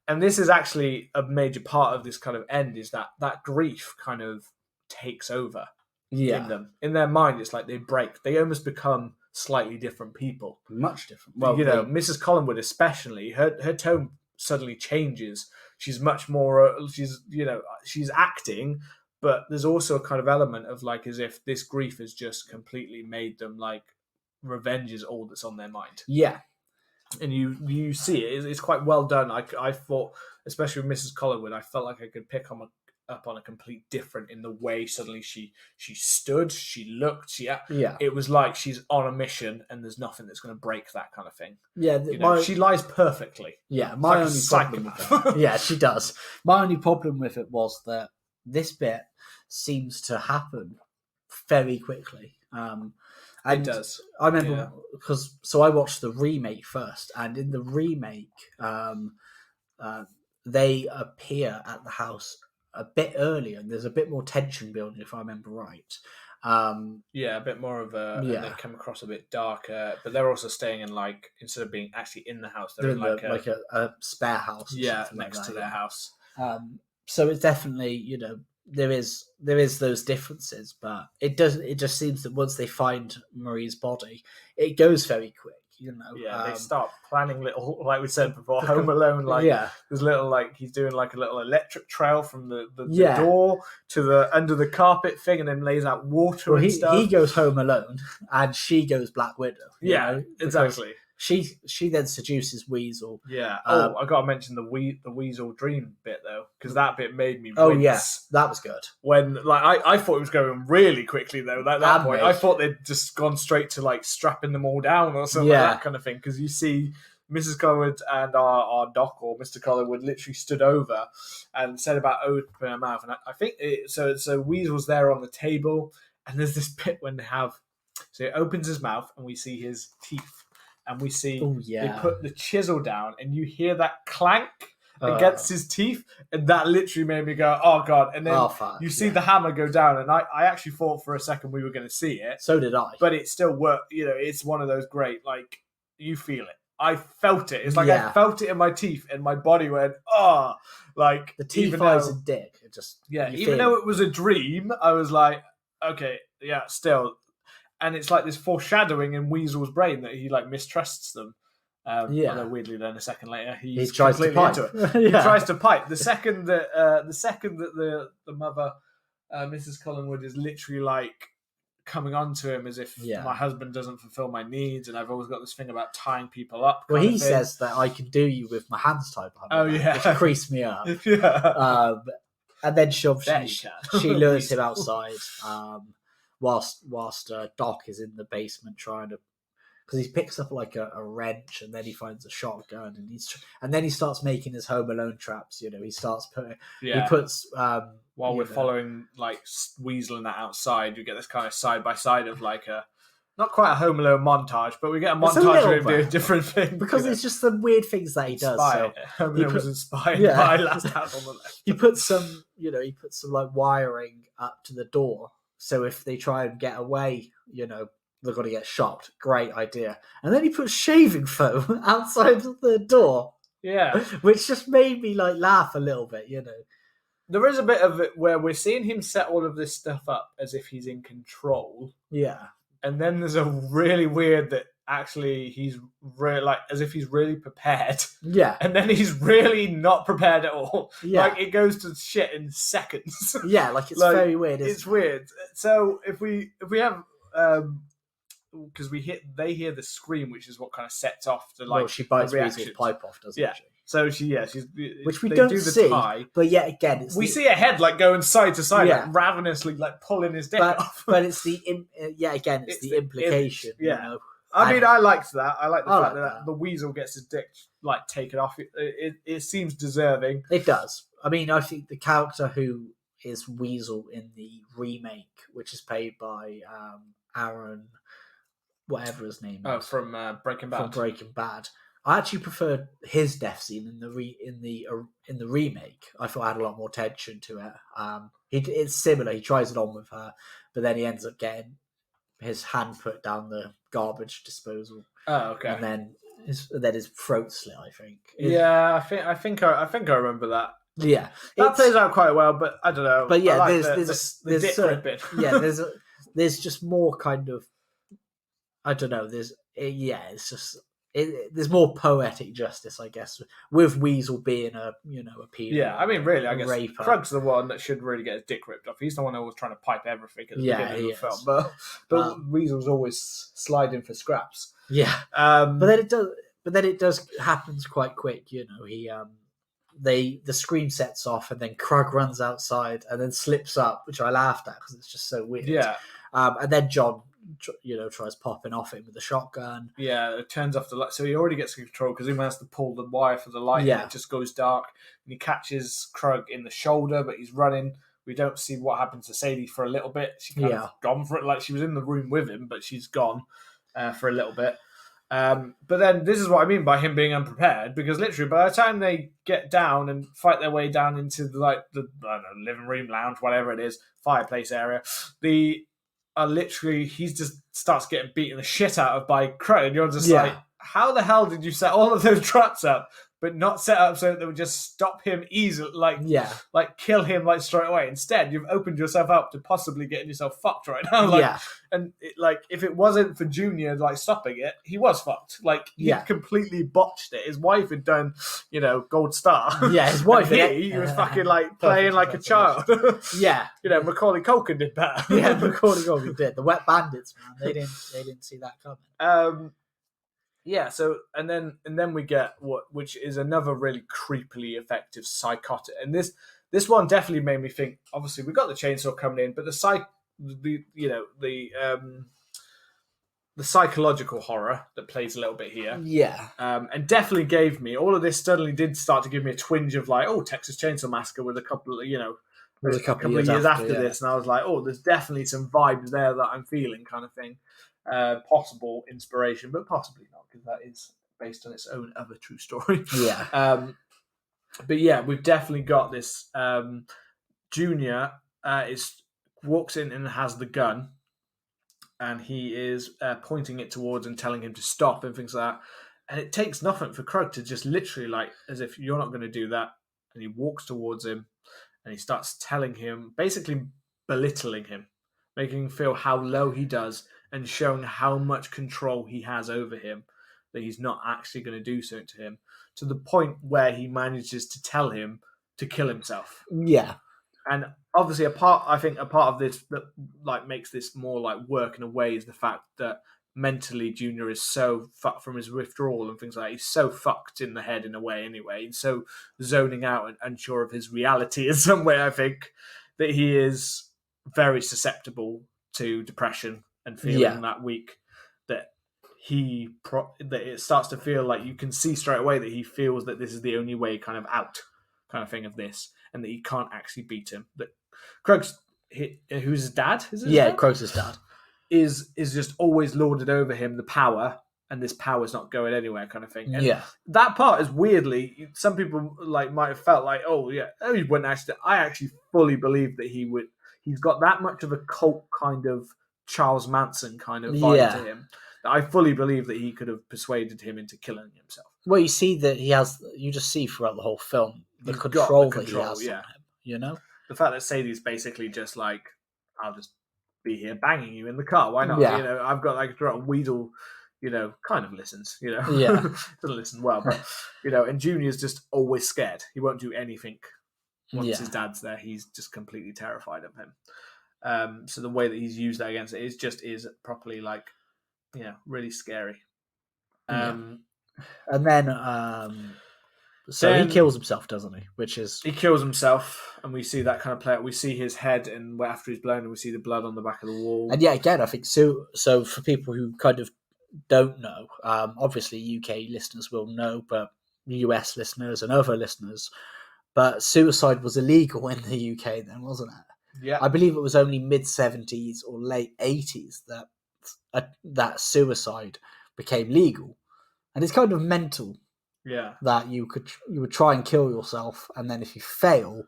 and this is actually a major part of this kind of end is that grief kind of takes over in them. In their mind, it's like they break. They almost become slightly different people. Much different. Well, Mrs. Collingwood especially, her tone suddenly changes. She's much more, she's acting, but there's also a kind of element of as if this grief has just completely made them revenge is all that's on their mind. Yeah. And you see it. It's quite well done. I thought, especially with Mrs. Collingwood, I felt like I could pick up on a complete different in the way suddenly she stood, she looked, it was like she's on a mission and there's nothing that's going to break that kind of thing. Yeah, she lies perfectly. Yeah, my only problem with it. Yeah, she does. My only problem with it was that this bit seems to happen very quickly. It does. I remember because I watched the remake first, and in the remake, they appear at the house a bit earlier, and there's a bit more tension building, if I remember right. A bit more of a. And they come across a bit darker, but they're also staying in instead of being actually in the house, they're in a spare house. Next to their house. So it's definitely there is those differences, but it just seems that once they find Marie's body, it goes very quick. They start planning little, like we said before, Home Alone. There's little he's doing a little electric trail from the door to the under the carpet thing, and then lays out water and stuff. He goes Home Alone, and she goes Black Widow. Exactly. She then seduces Weasel. Yeah. I got to mention the Weasel dream bit though, because that bit made me. Oh yes, that was good. When I thought it was going really quickly though. At that point, I thought they'd just gone straight to strapping them all down or something like that kind of thing. Because you see Mrs. Collingwood and our Doc or Mr. Collingwood literally stood over and said about open her mouth, and I think so Weasel's there on the table, and there's this bit when they have. So he opens his mouth and we see his teeth. And we see they put the chisel down, and you hear that clank against his teeth, and that literally made me go, "Oh God!" And then you see the hammer go down, and I actually thought for a second we were going to see it. So did I. But it still worked. It's one of those great, you feel it. I felt it. It's like I felt it in my teeth, and my body went, oh, like the T5's a dick. It just even though it was a dream, I was like, okay, yeah, still, and it's like this foreshadowing in Weasel's brain that he like mistrusts them. Although weirdly, then a second later, he tries to pipe. He tries to pipe. The second that the mother, Mrs. Collingwood, is literally like coming on to him as if my husband doesn't fulfill my needs, and I've always got this thing about tying people up. Well, he says that I can do you with my hands tied behind my back, which creased me up. And then she lures him outside whilst Doc is in the basement trying to, because he picks up like a wrench, and then he finds a shotgun, and then he starts making his Home Alone traps. He starts putting he puts while we're following like Weasel and that outside, you get this kind of side by side of like a not quite a Home Alone montage, but we get a montage where he doing different things because it's just the weird things that he does. Home Alone was inspired by Last House on the Left. He puts some like wiring up to the door, so if they try and get away, they're going to get shot. Great idea. And then he puts shaving foam outside of the door. Yeah. Which just made me like laugh a little bit, There is a bit of it where we're seeing him set all of this stuff up as if he's in control. Yeah. And then there's a really weird that actually he's like as if he's really prepared. Yeah. And then he's really not prepared at all. Yeah. Like it goes to shit in seconds. Yeah, like it's very weird. It's weird. So if we have because they hear the scream, which is what kind of sets off the like. Well, she bites Weasel's pipe off, doesn't she? So she's which we don't see. Tie. But yet again, we see a head like going side to side, like ravenously, like pulling his dick off. But it's the it's the implication. I mean, I liked that. I like the fact that the Weasel gets his dick like taken off. It seems deserving. It does. I mean, I think the character who is Weasel in the remake, which is played by Aaron, whatever his name is, from Breaking Bad. From Breaking Bad. I actually preferred his death scene in the remake. I thought I had a lot more tension to it. It's similar. He tries it on with her, but then he ends up getting his hand put down the garbage disposal. Oh, okay. And then his throat slit, I think. Yeah, I think I remember that. Yeah, that plays out quite well, but I don't know. But yeah, like there's dick ripping. there's just more kind of, I don't know. It's just. There's more poetic justice, I guess, with Weasel being a pedo. Yeah, I mean, really, I guess raper. Krug's the one that should really get his dick ripped off. He's the one who was trying to pipe everything at the beginning of the film, but Weasel's always sliding for scraps. Yeah, but then it does happens quite quick. He the scream sets off, and then Krug runs outside and then slips up, which I laughed at because it's just so weird. Yeah, and then John tries popping off him with a shotgun. Yeah, it turns off the light. So he already gets control because he managed to pull the wire for the light and it just goes dark. And he catches Krug in the shoulder, but he's running. We don't see what happens to Sadie for a little bit. She kind of gone for it. Like she was in the room with him, but she's gone for a little bit. But then this is what I mean by him being unprepared, because literally by the time they get down and fight their way down into the I don't know, living room, lounge, whatever it is, fireplace area, literally he just starts getting beaten the shit out of by Krug, and you're just like, how the hell did you set all of those traps up but not set up so that they would just stop him easily, like kill him like straight away? Instead, you've opened yourself up to possibly getting yourself fucked right now. And if it wasn't for Junior like stopping it, he was fucked. Like he completely botched it. His wife had done, Gold Star. Yeah, his wife. He was fucking like playing like a child. Macaulay Culkin did better. Yeah, Macaulay Culkin did. The Wet Bandits, man, they didn't see that coming. Yeah, so and then we get which is another really creepily effective psychotic, and this one definitely made me think. Obviously, we got the chainsaw coming in, but the psychological horror that plays a little bit here, and definitely gave me all of this. Suddenly, did start to give me a twinge of like, Texas Chainsaw Massacre with a couple of a couple of years after this, and I was like, there's definitely some vibes there that I'm feeling, kind of thing. Possible inspiration, but possibly not, because that is based on its own other true story. But yeah, we've definitely got this. Junior walks in and has the gun, and he is pointing it towards and telling him to stop and things like that. And it takes nothing for Krug to just literally, like, as if you're not going to do that. And he walks towards him and he starts telling him, basically belittling him, making him feel how low he does and showing how much control he has over him, that he's not actually going to do something to him, to the point where he manages to tell him to kill himself. Yeah. And obviously, a part of this that like makes this more like work in a way is the fact that mentally Junior is so fucked from his withdrawal and things like that. He's so fucked in the head in a way anyway. He's so zoning out and unsure of his reality in some way, I think, that he is very susceptible to depression and feeling that weak, that that it starts to feel like you can see straight away that he feels that this is the only way kind of out kind of thing of this, and that he can't actually beat him. That Krug's, who's his dad? Is it his dad? Krug's his dad. Is just always lorded over him the power, and this power's not going anywhere kind of thing. And that part is weirdly, some people like might have felt like, he wouldn't actually. I actually fully believe that he would. He's got that much of a cult kind of Charles Manson kind of vibe to him that I fully believe that he could have persuaded him into killing himself. Well, you see that he has. You just see throughout the whole film the control that he has on him. You know, the fact that Sadie's basically just like, I'll just be here banging you in the car. Why not? Yeah. You know, I've got like a Weedle, you know, kind of listens, you know. Yeah. Doesn't listen well, but, you know, and Junior's just always scared. He won't do anything once his dad's there. He's just completely terrified of him. So the way that he's used that against it is properly like, you know, really scary. And then so he kills himself, doesn't he? He kills himself, and we see that kind of play out. We see his head, and after he's blown, and we see the blood on the back of the wall. And again, I think so for people who kind of don't know, obviously UK listeners will know, but US listeners and other listeners, but suicide was illegal in the UK then, wasn't it? Yeah. I believe it was only mid-70s or late 80s that suicide became legal. And it's kind of mental. Yeah, that you would try and kill yourself, and then if you fail,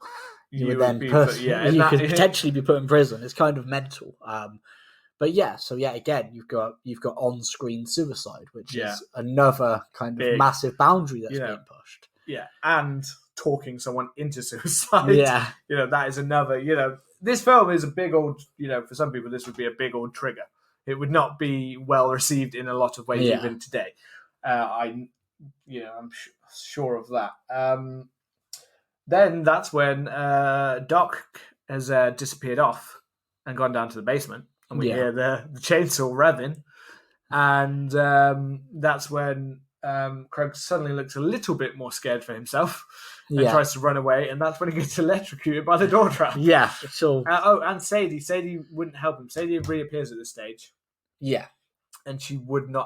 you would then could potentially be put in prison. It's kind of mental. But again, you've got on-screen suicide, which is another kind of massive boundary that's being pushed. Yeah, and talking someone into suicide. Yeah, you know, that is another. You know, this film is a big old. You know, for some people, this would be a big old trigger. It would not be well received in a lot of ways even today. I'm sure of that. Then that's when Doc has disappeared off and gone down to the basement, and we hear the chainsaw revving, and that's when Krug suddenly looks a little bit more scared for himself and tries to run away, and that's when he gets electrocuted by the door trap. Yeah, sure. And Sadie wouldn't help him. Sadie reappears at this stage. Yeah. And she wouldn't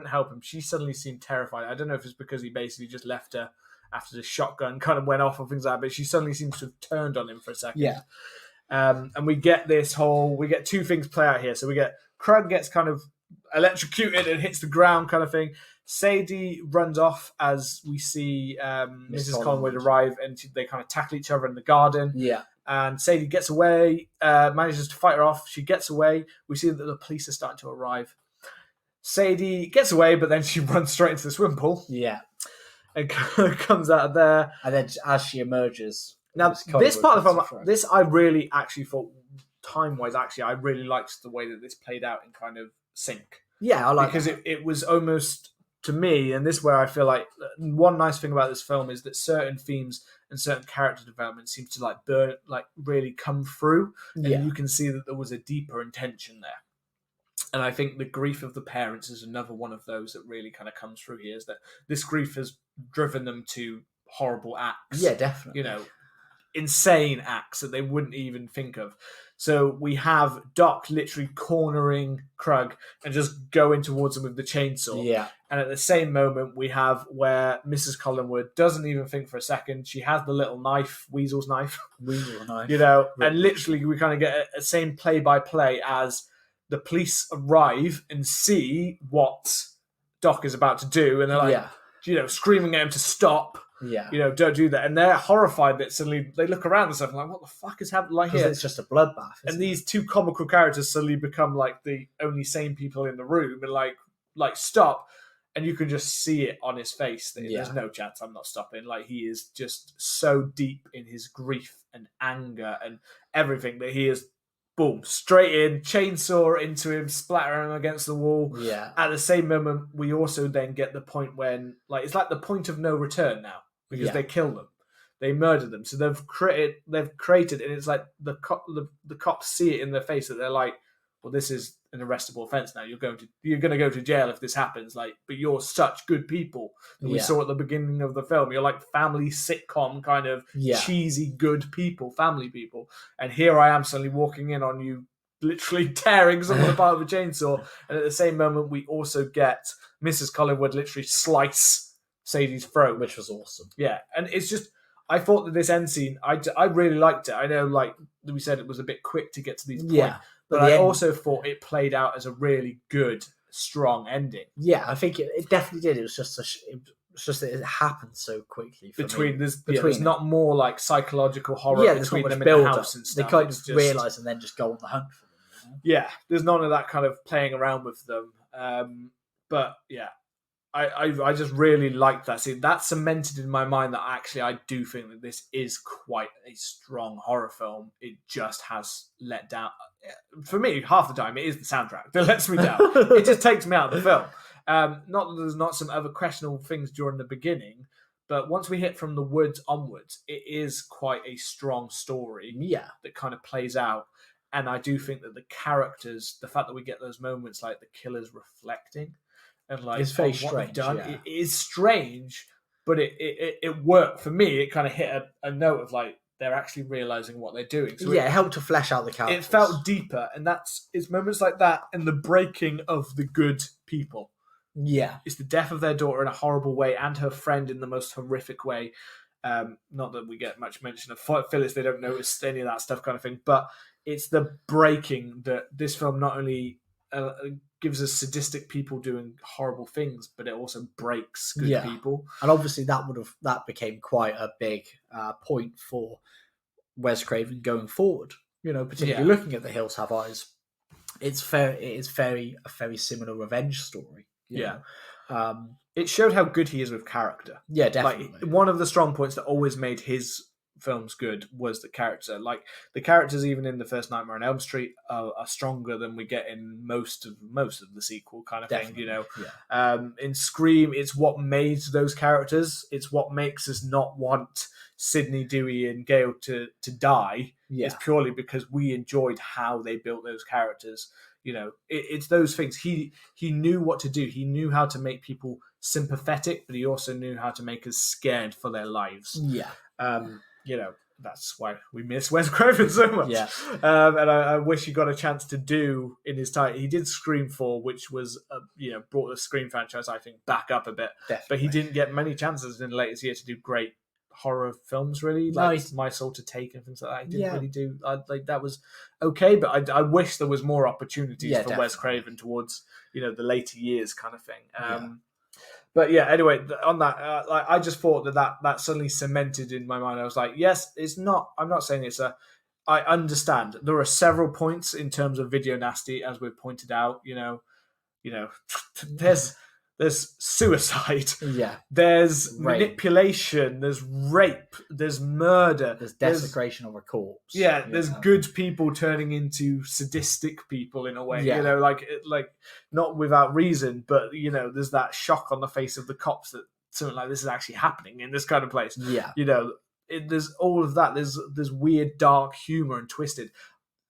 help him. She suddenly seemed terrified. I don't know if it's because he basically just left her after the shotgun kind of went off or things like that, but she suddenly seems to have turned on him for a second. Yeah. And we get two things play out here. So we get Krug gets kind of electrocuted and hits the ground kind of thing. Sadie runs off as we see Mrs. Collingwood arrive, and they kind of tackle each other in the garden. Yeah. And Sadie gets away, manages to fight her off. She gets away. We see that the police are starting to arrive. Sadie gets away, but then she runs straight into the swimming pool. Yeah. And comes out of there. And then as she emerges... Now, this part of the film, I really actually thought, time-wise, I really liked the way that this played out in kind of sync. Yeah, I like it. Because it was almost, to me, and this is where I feel like, one nice thing about this film is that certain themes and certain character development seem to really come through. And you can see that there was a deeper intention there. And I think the grief of the parents is another one of those that really kind of comes through here, is that this grief has driven them to horrible acts. Yeah, definitely. You know, insane acts that they wouldn't even think of. So we have Doc literally cornering Krug and just going towards him with the chainsaw. Yeah. And at the same moment, we have where Mrs. Collingwood doesn't even think for a second. She has the little knife, Weasel's knife. Weasel knife. You know, and literally we kind of get a same play-by-play as the police arrive and see what Doc is about to do, and they're like, screaming at him to stop. Yeah. Don't do that. And they're horrified that suddenly they look around and stuff and like, what the fuck is happening here? It's just a bloodbath. And these two comical characters suddenly become like the only sane people in the room and like stop. And you can just see it on his face that there's no chance I'm not stopping. Like, he is just so deep in his grief and anger and everything that he is, boom, straight in, chainsaw into him, splattering him against the wall. Yeah. At the same moment, we also then get the point when, like, it's like the point of no return now, because they kill them. They murder them. So they've created, and it's like the cops see it in their face that they're like, well, this is an arrestable offence now. You're going to go to jail if this happens. Like, but you're such good people that we saw at the beginning of the film. You're like family sitcom kind of cheesy good people, family people. And here I am suddenly walking in on you, literally tearing someone apart with a chainsaw. And at the same moment, we also get Mrs. Collingwood literally slice Sadie's throat, which was awesome. Yeah, and it's just, I thought that this end scene, I really liked it. I know, like we said, it was a bit quick to get to these points, but I also thought it played out as a really good, strong ending. Yeah, I think it definitely did. It was just that it happened so quickly. There's not more like psychological horror between them in the house and stuff. They can't just realise and then just go on the hunt for them. Yeah, there's none of that kind of playing around with them. But yeah, I just really liked that scene. That cemented in my mind that actually I do think that this is quite a strong horror film. It just has let down. For me, half the time, it is the soundtrack that lets me down. It just takes me out of the film. Not that there's not some other questionable things during the beginning, but once we hit from the woods onwards, it is quite a strong story that kind of plays out. And I do think that the characters, the fact that we get those moments like the killer's reflecting, and like it's very strange. It is strange, but it worked for me. It kind of hit a note of like they're actually realizing what they're doing. So it helped to flesh out the characters. It felt deeper, and it's moments like that and the breaking of the good people. Yeah, it's the death of their daughter in a horrible way, and her friend in the most horrific way. Not that we get much mention of Phyllis; they don't notice any of that stuff, kind of thing. But it's the breaking that this film not only gives us sadistic people doing horrible things, but it also breaks good people. And obviously that became quite a big point for Wes Craven going forward. You know, particularly looking at The Hills Have Eyes, it is a very similar revenge story. You know? It showed how good he is with character. Yeah, definitely. Like, one of the strong points that always made his films good was the character. Like, the characters even in the first Nightmare on Elm Street are stronger than we get in most of the sequel kind of thing, you know. In Scream, it's what made those characters. It's what makes us not want Sidney, Dewey and Gale to die. It's purely because we enjoyed how they built those characters. You know, it's those things. He knew what to do. He knew how to make people sympathetic, but he also knew how to make us scared for their lives. You know, that's why we miss Wes Craven so much. And I wish he got a chance to do in his time. He did Scream 4, which was, brought the Scream franchise, I think, back up a bit. Definitely. But he didn't get many chances in the latest year to do great horror films, really. Like My Soul to Take and things like that. He didn't really do. That was okay, but I wish there was more opportunities for Wes Craven towards, the later years kind of thing. But yeah, anyway, on that, I just thought that suddenly cemented in my mind. I was like, yes, it's not. I'm not saying it's a. I understand there are several points in terms of video nasty, as we've pointed out. There's suicide. There's manipulation. There's rape. There's murder. There's desecration of a corpse. There's good people turning into sadistic people in a way. Like not without reason, but there's that shock on the face of the cops that something like this is actually happening in this kind of place. There's all of that. There's weird, dark humor and twisted.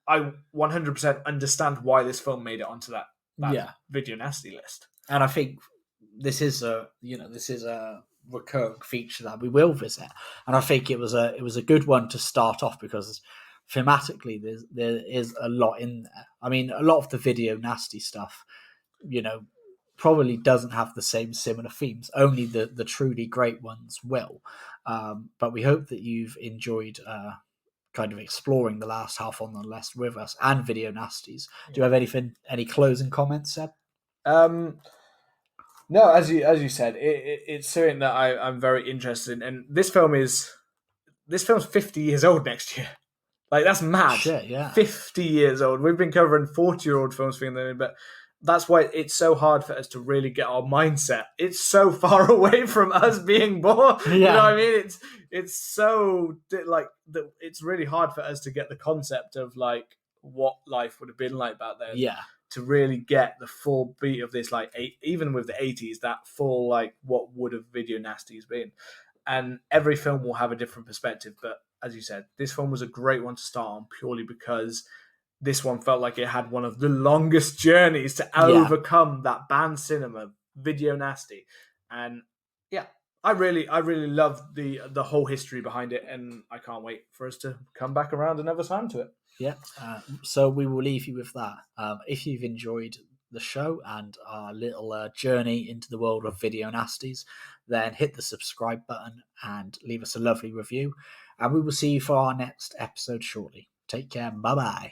I 100% understand why this film made it onto that video nasty list. And I think this is a recurring feature that we will visit, and I think it was a good one to start off because thematically there is a lot in there. I mean, a lot of the video nasty stuff, probably doesn't have the same similar themes. Only the truly great ones will. But we hope that you've enjoyed kind of exploring the last half on the list with us and video nasties. Do you have any closing comments, Seb? No, as you said, it's something that I'm very interested in, and this film's 50 years old next year. Like, that's mad. Shit, yeah. 50 years old. We've been covering 40-year-old films for them, but that's why it's so hard for us to really get our mindset. It's so far away from us being born. Yeah. You know what I mean? It's so like that. It's really hard for us to get the concept of like what life would have been like back then. Yeah. To really get the full beat of this, like even with the 80s, that full like what would have Video Nasties been. And every film will have a different perspective. But as you said, this film was a great one to start on purely because this one felt like it had one of the longest journeys to overcome that banned cinema, Video Nasty. And yeah, I really love the whole history behind it, and I can't wait for us to come back around another time to it. Yeah. So we will leave you with that. If you've enjoyed the show and our little journey into the world of Video Nasties, then hit the subscribe button and leave us a lovely review. And we will see you for our next episode shortly. Take care. Bye-bye.